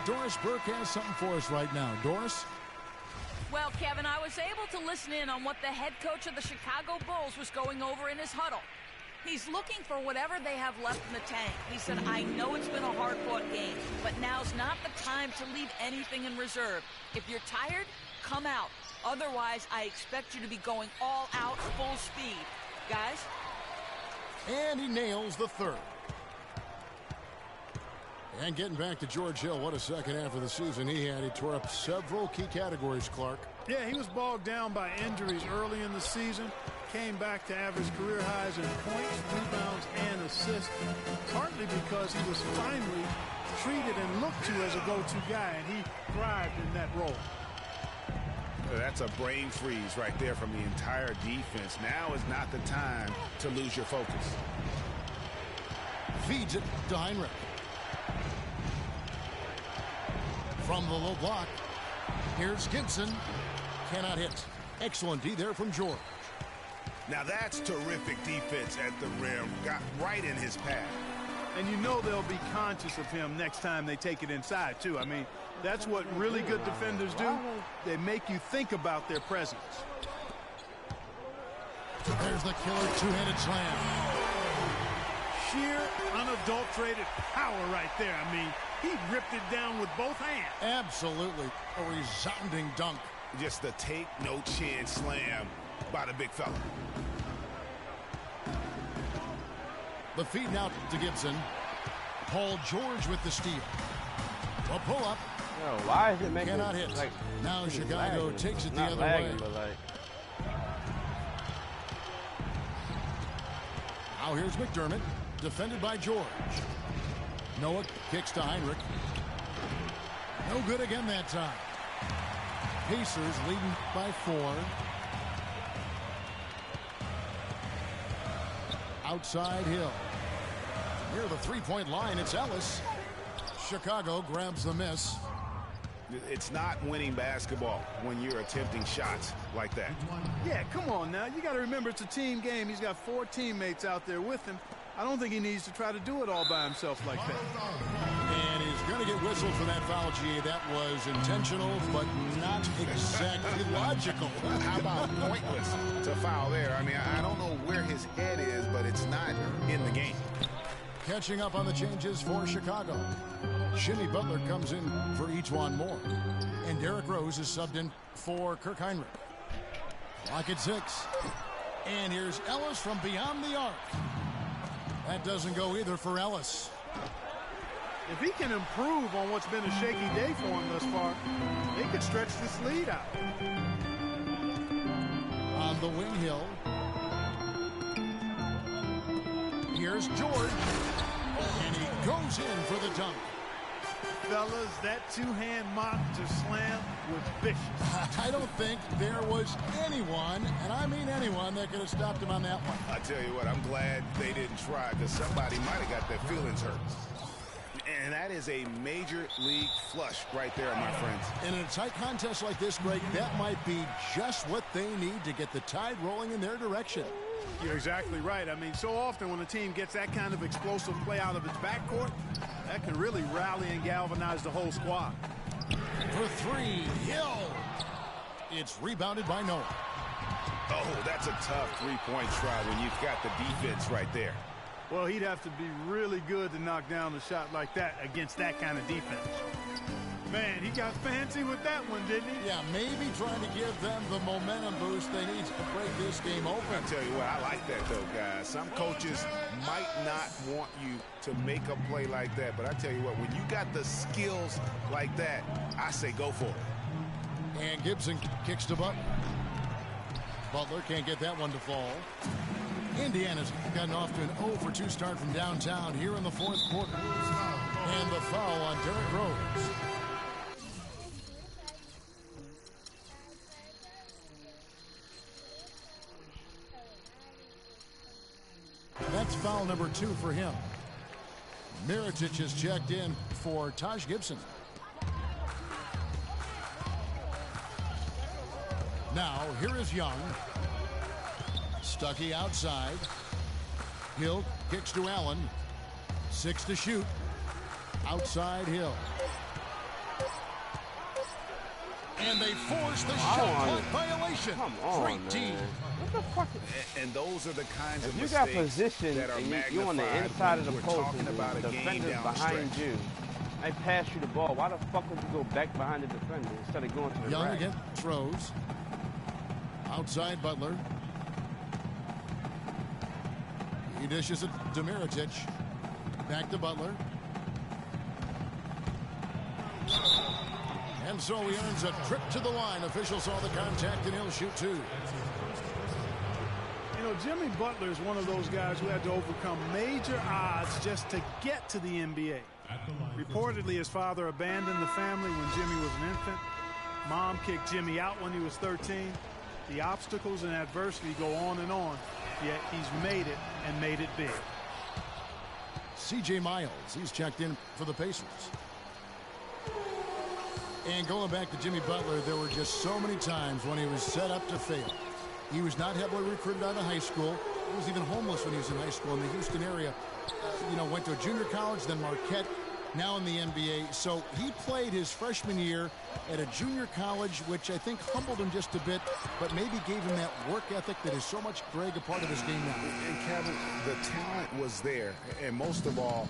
Doris Burke has something for us right now. Doris? Well, Kevin, I was able to listen in on what the head coach of the Chicago Bulls was going over in his huddle. He's looking for whatever they have left in the tank. He said, I know it's been a hard-fought game, but now's not the time to leave anything in reserve. If you're tired, come out. Otherwise, I expect you to be going all out full speed. Guys? And he nails the third. And getting back to George Hill, what a second half of the season he had. He tore up several key categories, Clark. Yeah, he was bogged down by injuries early in the season. Came back to average career highs in points, rebounds, and assists, partly because he was finally treated and looked to as a go-to guy, and he thrived in that role. That's a brain freeze right there from the entire defense. Now is not the time to lose your focus. Feeds it to Heinrich. From the low block, here's Gibson. Cannot hit. Excellent D there from George. Now that's terrific defense at the rim. Got right in his path. And you know they'll be conscious of him next time they take it inside, too. I mean, that's what really good defenders do. They make you think about their presence. There's the killer two-handed slam. Sheer, unadulterated power right there. I mean, he ripped it down with both hands. Absolutely. A resounding dunk. Just a take-no-chance slam by the big fella. The feed now to Gibson. Paul George with the steal. A pull-up. Yo, why is it making cannot hit? Like, now Chicago lagging. takes it the Not other lagging, way. But like... Now here's McDermott, defended by George. Noah kicks to Heinrich. No good again that time. Pacers leading by 4. Outside Hill. Near the three-point line, it's Ellis. Chicago grabs the miss. It's not winning basketball when you're attempting shots like that. Yeah, come on now. You got to remember it's a team game. He's got 4 teammates out there with him. I don't think he needs to try to do it all by himself like that. And he's going to get whistled for that foul, G. That was intentional, but not exactly logical. How about pointless to foul there? I mean, I don't know where his head is, but it's not in the game. Catching up on the changes for Chicago. Jimmy Butler comes in for Ejuan Moore. And Derrick Rose is subbed in for Kirk Heinrich. Clock at 6. And here's Ellis from beyond the arc. That doesn't go either for Ellis. If he can improve on what's been a shaky day for him thus far, they could stretch this lead out. On the wing, Hill. Here's George. And he goes in for the dunk. Fellas, that two-hand mop to slam was vicious. I don't think there was anyone, and I mean anyone, that could have stopped him on that one. I tell you what, I'm glad they didn't try, because somebody might have got their feelings hurt. And that is a major league flush right there, my friends. And in a tight contest like this, Greg, that might be just what they need to get the tide rolling in their direction. You're exactly right. I mean, so often when a team gets that kind of explosive play out of its backcourt, that can really rally and galvanize the whole squad. For three, Hill. It's rebounded by Noah. Oh, that's a tough three-point try when you've got the defense right there. Well, he'd have to be really good to knock down a shot like that against that kind of defense. Man, he got fancy with that one, didn't he? Yeah, maybe trying to give them the momentum boost they need to break this game open. I tell you what, I like that, though, guys. Some coaches might not want you to make a play like that, but I tell you what, when you got the skills like that, I say go for it. And Gibson kicks to Butler. Butler can't get that one to fall. Indiana's gotten off to an 0-for-2 start from downtown here in the fourth quarter. And the foul on Derrick Rose. That's foul number 2 for him. Mirotic has checked in for Taj Gibson. Now, here is Young. Stuckey outside. Hill kicks to Allen. 6 to shoot. Outside Hill. And they force the shot clock violation. Come on, Great team. What the fuck? And those are the kinds of If you got mistakes position that are and magnified you're on the inside of the when we're post talking and about a the game defender's down the behind stretch. you, they pass you the ball. Why the fuck would you go back behind the defender instead of going to the Young rack? against Rose. Outside Butler. He dishes it to Mirotic. Back to Butler. And so he earns a trip to the line. Officials saw the contact and he'll shoot 2. You know, Jimmy Butler is one of those guys who had to overcome major odds just to get to the NBA. Reportedly, his father abandoned the family when Jimmy was an infant. Mom kicked Jimmy out when he was 13. The obstacles and adversity go on, yet he's made it and made it big. C.J. Miles, he's checked in for the Pacers. And going back to Jimmy Butler, there were just so many times when he was set up to fail. He was not heavily recruited out of high school. He was even homeless when he was in high school in the Houston area. Went to a junior college, then Marquette, now in the NBA. So he played his freshman year at a junior college, which I think humbled him just a bit, but maybe gave him that work ethic that is so much, Greg, a part of his game now. And Kevin, the talent was there, and most of all,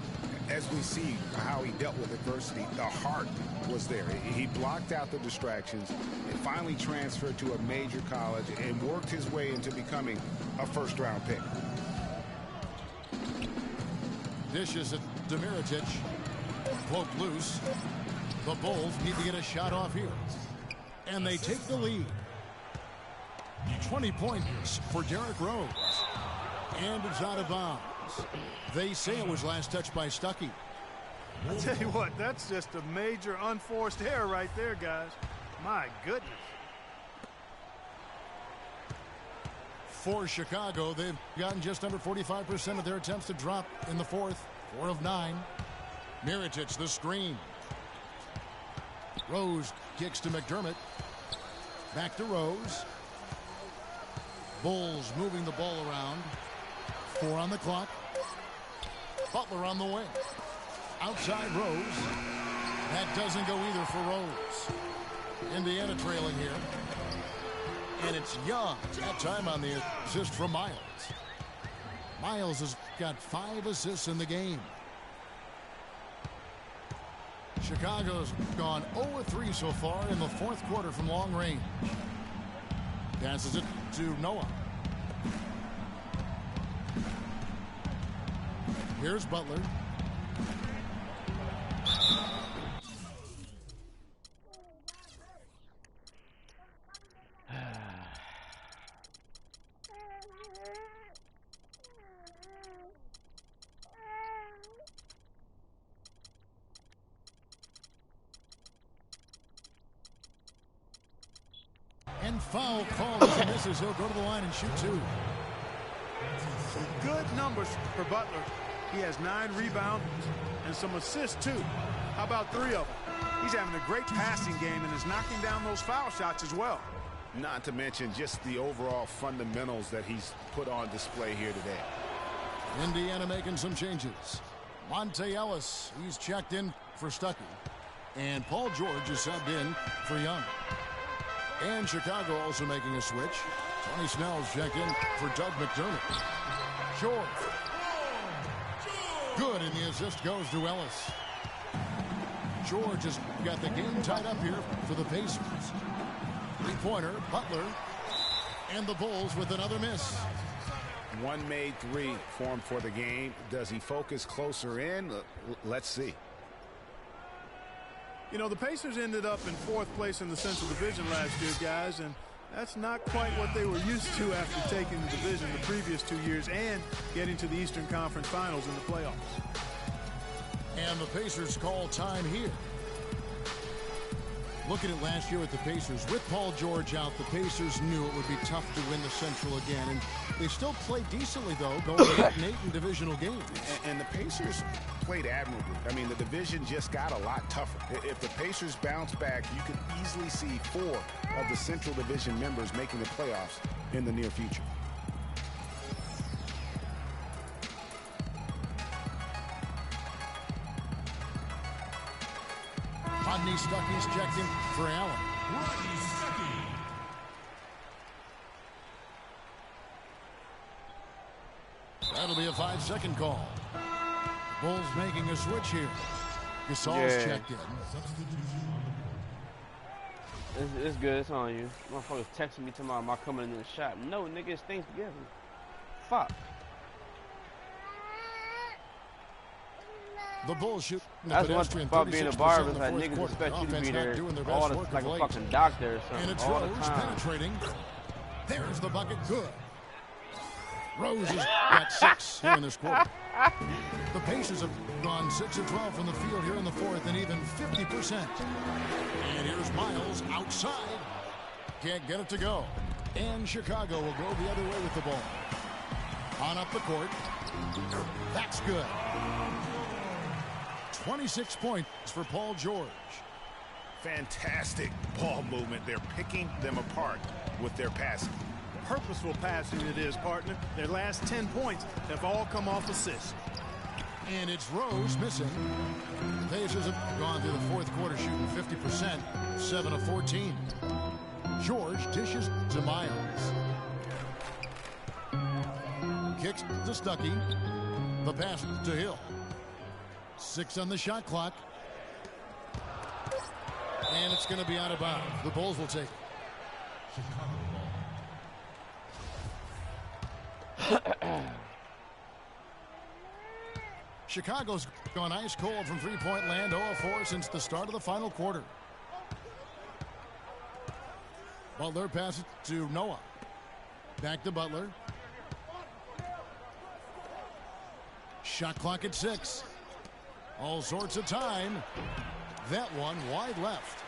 as we see how he dealt with adversity, the heart was there. He blocked out the distractions and finally transferred to a major college and worked his way into becoming a first-round pick. Dishes at Mirotic. Cloak loose. The Bulls need to get a shot off here. And they take the lead. 20 points for Derrick Rose. And it's out of bounds. They say it was last touched by Stuckey. I tell you what, that's just a major unforced error right there, guys. My goodness. For Chicago, they've gotten just under 45% of their attempts to drop in the fourth. 4 of 9. Mirotic, the screen. Rose kicks to McDermott. Back to Rose. Bulls moving the ball around. 4 on the clock. Butler on the wing. Outside Rose. That doesn't go either for Rose. Indiana trailing here. And it's Young. That time on the assist from Miles. Miles has got 5 assists in the game. Chicago's gone 0-3 so far in the fourth quarter from long range. Passes it to Noah. Here's Butler. And foul called as he misses. He'll go to the line and shoot 2. Some good numbers for Butler. He has 9 rebounds and some assists, too. How about 3 of them? He's having a great passing game and is knocking down those foul shots as well. not to mention just the overall fundamentals that he's put on display here today. Indiana making some changes. Monte Ellis, he's checked in for Stuckey. And Paul George is subbed in for Young. And Chicago also making a switch. Tony Snell's checked in for Doug McDermott. George. Good, and the assist goes to Ellis. George has got the game tied up here for the Pacers. Three-pointer, Butler. And the Bulls with another miss. One made three formed for the game. Does he focus closer in? Let's see. You know, the Pacers ended up in 4th place in the Central Division last year, guys, and that's not quite what they were used to after taking the division the previous 2 years and getting to the Eastern Conference Finals in the playoffs. And the Pacers call time here. Looking at last year with the Pacers, with Paul George out, the Pacers knew it would be tough to win the Central again. And they still played decently, though, going 8-8 in divisional games. And the Pacers played admirably. I mean, the division just got a lot tougher. If the Pacers bounce back, you could easily see 4 of the Central Division members making the playoffs in the near future. Rodney Stuckey's checked in for Allen. Rodney Stuckey. That'll be a 5-second call. Bulls making a switch here. Gasol's checked in. It's good. It's on you. Motherfuckers texting me tomorrow. Am I coming in the shop? No, nigga, it's Thanksgiving. Fuck. The Bulls shoot. That's one thing about being a barber. Is like niggas expect you to be there all the, like a fucking doctor or something. And it's all Rose the time. penetrating. There's the bucket. Good. Rose has got 6 here in this quarter. The Pacers have gone 6 of 12 from the field here in the 4th and even 50%. And here's Miles outside. Can't get it to go. And Chicago will go the other way with the ball. On up the court. That's good. 26 points for Paul George. Fantastic ball movement. They're picking them apart with their passing. Purposeful passing it is, partner. Their last 10 points have all come off assists. And it's Rose missing. Pacers have gone through the 4th quarter shooting 50%, 7 of 14. George dishes to Miles. Kicks to Stuckey. The pass to Hill. 6 on the shot clock. And it's going to be out of bounds. The Bulls will take it. Chicago's gone ice cold from three-point land, 0 of 4 since the start of the final quarter. Butler passes to Noah. Back to Butler. Shot clock at 6. All sorts of time. That one wide left.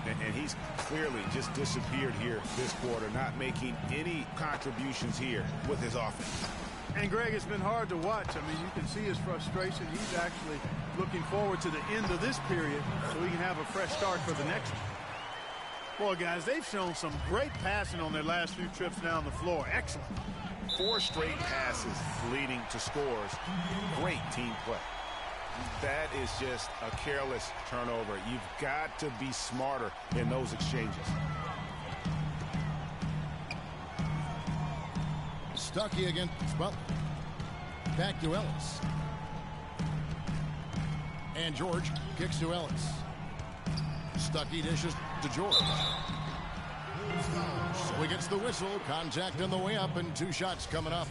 And he's clearly just disappeared here this quarter, not making any contributions here with his offense. And, Greg, it's been hard to watch. I mean, you can see his frustration. He's actually looking forward to the end of this period so he can have a fresh start for the next one. Boy, guys, they've shown some great passing on their last few trips down the floor. Excellent. 4 straight passes leading to scores. Great team play. That is just a careless turnover. You've got to be smarter in those exchanges. Stuckey against Butler. Back to Ellis. And George kicks to Ellis. Stuckey dishes to George. So he gets the whistle. Contact on the way up and 2 shots coming up.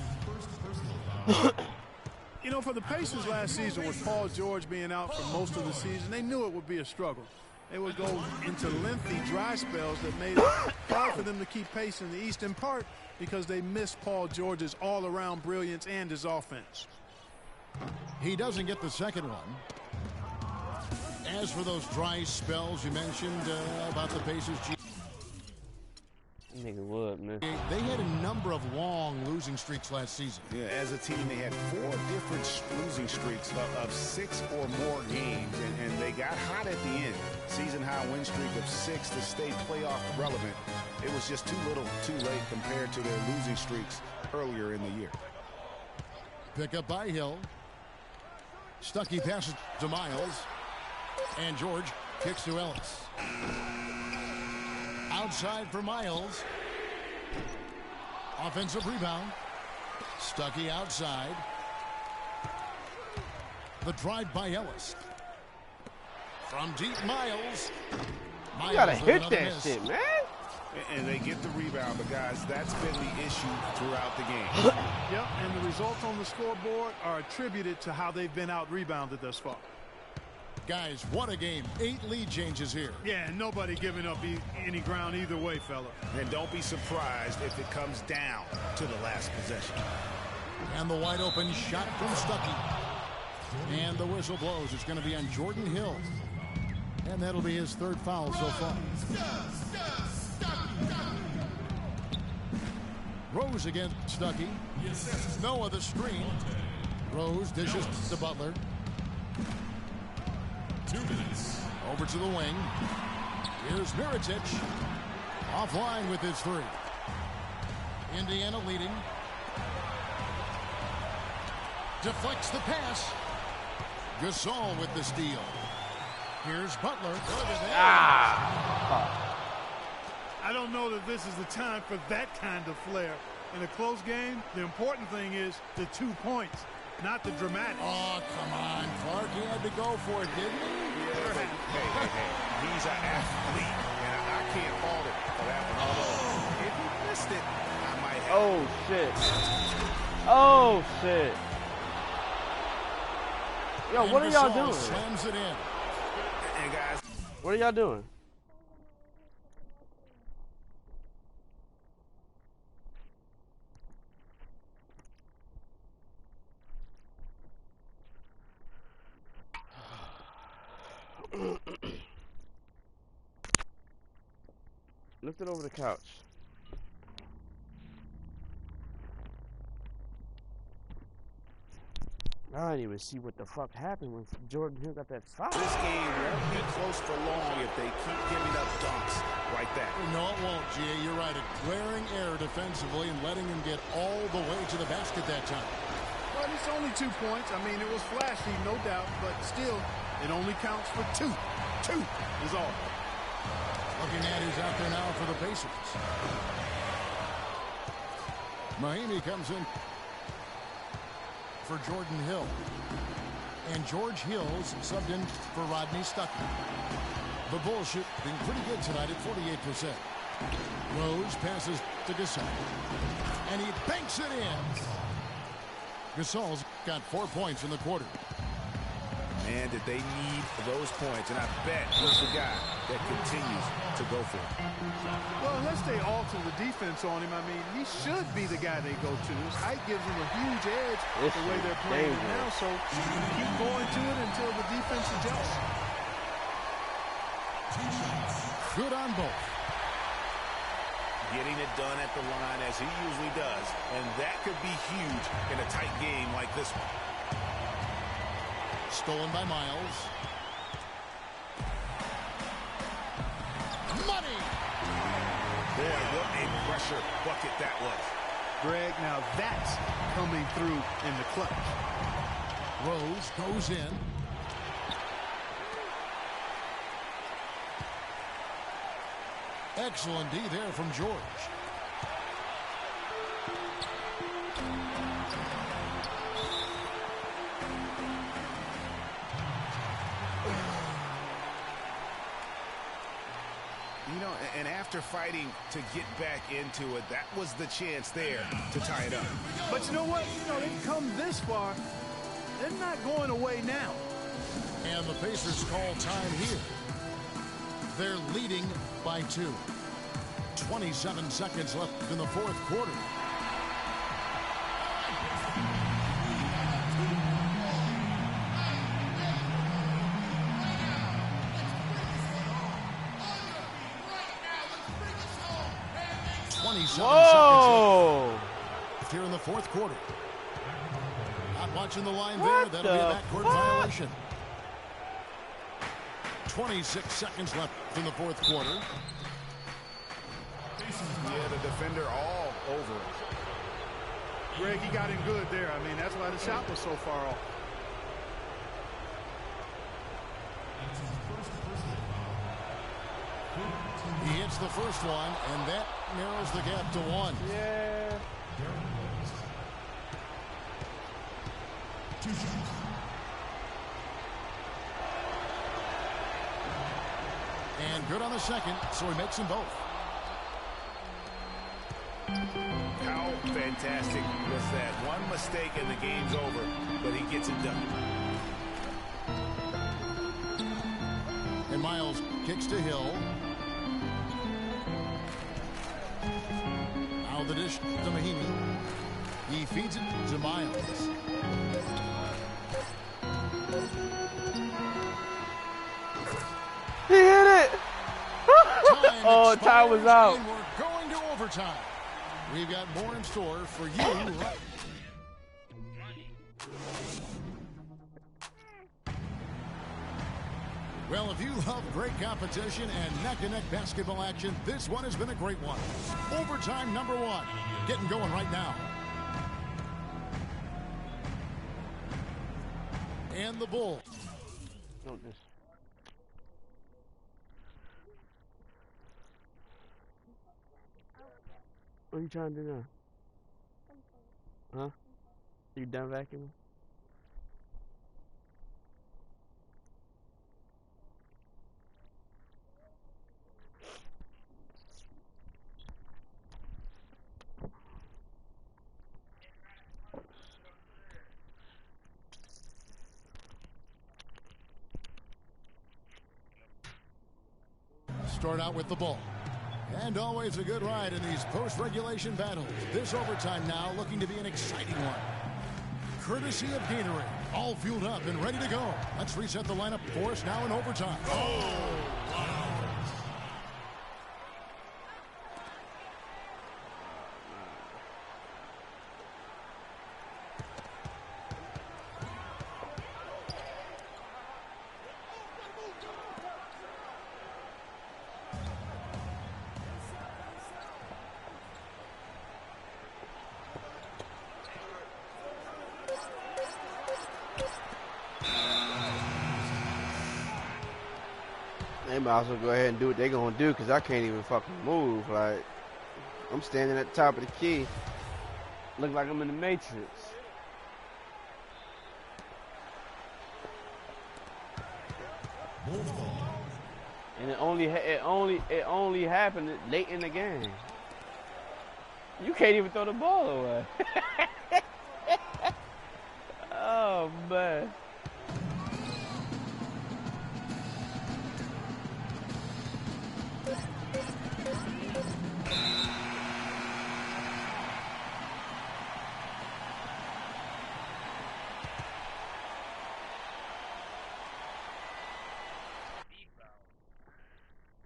You know, for the Pacers last season, with Paul George being out for most of the season, they knew it would be a struggle. They would go into lengthy dry spells that made it hard for them to keep pace in the East, in part because they missed Paul George's all-around brilliance and his offense. He doesn't get the second one. As for those dry spells you mentioned about the Pacers, Nigga would, man. they had a number of long losing streaks last season. Yeah, as a team, they had 4 different losing streaks of 6 or more games, and they got hot at the end. Season-high win streak of 6 to stay playoff relevant. It was just too little, too late compared to their losing streaks earlier in the year. Pick up by Hill. Stuckey passes to Miles. And George kicks to Ellis. Outside for Miles. Offensive rebound. Stuckey outside. The drive by Ellis. From deep, Miles. You gotta hit that shit, man. And they get the rebound, but guys, that's been the issue throughout the game. Yep, and the results on the scoreboard are attributed to how they've been out-rebounded thus far. Guys, what a game. 8 lead changes here. Yeah, and nobody giving up any ground either way, fella. And don't be surprised if it comes down to the last possession. And the wide open shot from Stuckey. And the whistle blows. It's going to be on Jordan Hill. And that'll be his 3rd foul so far. Rose against Stuckey. Noah the screen. Rose dishes to Butler. 2 minutes. Over to the wing. Here's Mirotic. Offline with his 3. Indiana leading. Deflects the pass. Gasol with the steal. Here's Butler. I don't know that this is the time for that kind of flair. In a close game, the important thing is the 2 points, not the dramatic. Oh, come on. Clark, he had to go for it, didn't he? Yeah, hey. He's an athlete, and I can't fault him for that one. Although, if he missed it, I might have. Oh, shit. Oh, shit. Yo, what are y'all doing? Slams it in. And guys, What are y'all doing? Lift it over the couch. I didn't even see what the fuck happened when Jordan Hill got that foul. this game won't be close for long if they keep giving up dunks like that. No, it won't, G.A. You're right. A glaring error defensively and letting him get all the way to the basket that time. But it's only 2 points. I mean, it was flashy, no doubt, but still, it only counts for 2. 2 is all. Looking at who's out there now for the Pacers. Mahimi comes in for Jordan Hill. And George Hill's subbed in for Rodney Stuckey. The Bulls shooting pretty good tonight at 48%. Rose passes to Gasol. And he banks it in. Gasol's got 4 points in the quarter. Man, did they need those points, and I bet he's the guy that continues to go for it. Well, unless they alter the defense on him, I mean, he should be the guy they go to. His height gives him a huge edge the way they're playing it now, so keep going to it until the defense adjusts. Good on both. Getting it done at the line as he usually does, and that could be huge in a tight game like this one. Stolen by Miles. Money! Boy, what a pressure bucket that was. Greg, now that's coming through in the clutch. Rose goes in. Excellent D there from George. You know, and after fighting to get back into it, that was the chance there to tie it up. But you know what? You know, they've come this far. They're not going away now. And the Pacers call time here. They're leading by 2. 27 seconds left in the fourth quarter. Whoa! Seconds here in the fourth quarter. Not watching the line there. That'll be a backcourt violation. 26 seconds left in the fourth quarter. Yeah, the defender all over it. Greg, he got him good there. I mean, that's why the shot was so far off. He hits the first one, and that narrows the gap to 1. Yeah. And good on the second, so he makes them both. How fantastic was that? One mistake and the game's over, but he gets it done. And Miles kicks to Hill. Now the dish to Mahinmi. He feeds it to Miles. He hit it. Oh, time was out. And we're going to overtime. We've got more in store for you. Well, if you love great competition and neck-to-neck basketball action, this one has been a great one. Overtime number 1. Getting going right now. And the Bulls. What are you trying to do now? Huh? You done vacuuming? Start out with the ball. And always a good ride in these post-regulation battles. This overtime now looking to be an exciting one. Courtesy of Gatorade. All fueled up and ready to go. Let's reset the lineup for us now in overtime. Oh, wow. They might as well go ahead and do what they're going to do because I can't even fucking move. Like, I'm standing at the top of the key. Look like I'm in the Matrix. And it only happened late in the game. You can't even throw the ball away. Oh, man.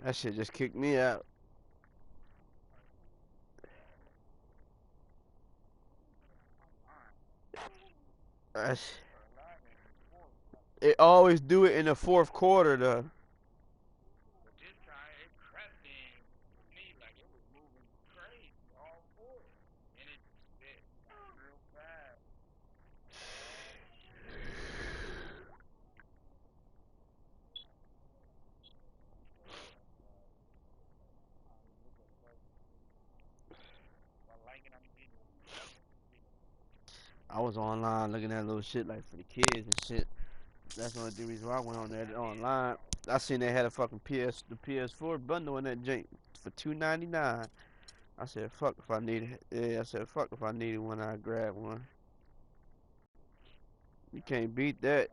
That shit just kicked me out. It always do it in the fourth quarter, though. I was online looking at little shit like for the kids and shit. That's the only reason why I went on there online. I seen they had a fucking the PS4 bundle in that jank for $2.99. I said, fuck if I need it. Yeah, I said, fuck if I needed one, I'd grab one. You can't beat that.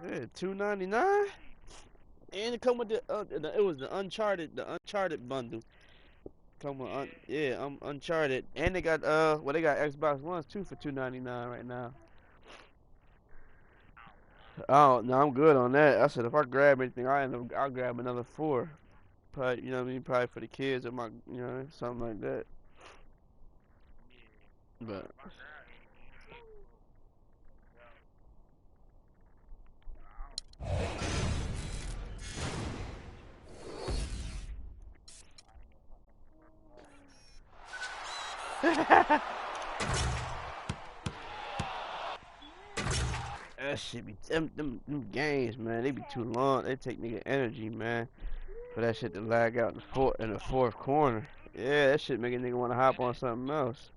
Yeah, $2.99. And it come with it was the Uncharted bundle. Come with Uncharted, and they got they got Xbox Ones too for $2.99 right now. Oh no, I'm good on that. I said if I grab anything, I'll grab another 4. Probably, you know what I mean, probably for the kids or my, you know, something like that. But That shit be them games, man. They be too long. They take nigga energy, man, for that shit to lag out in the fourth corner. Yeah, that shit make a nigga want to hop on something else.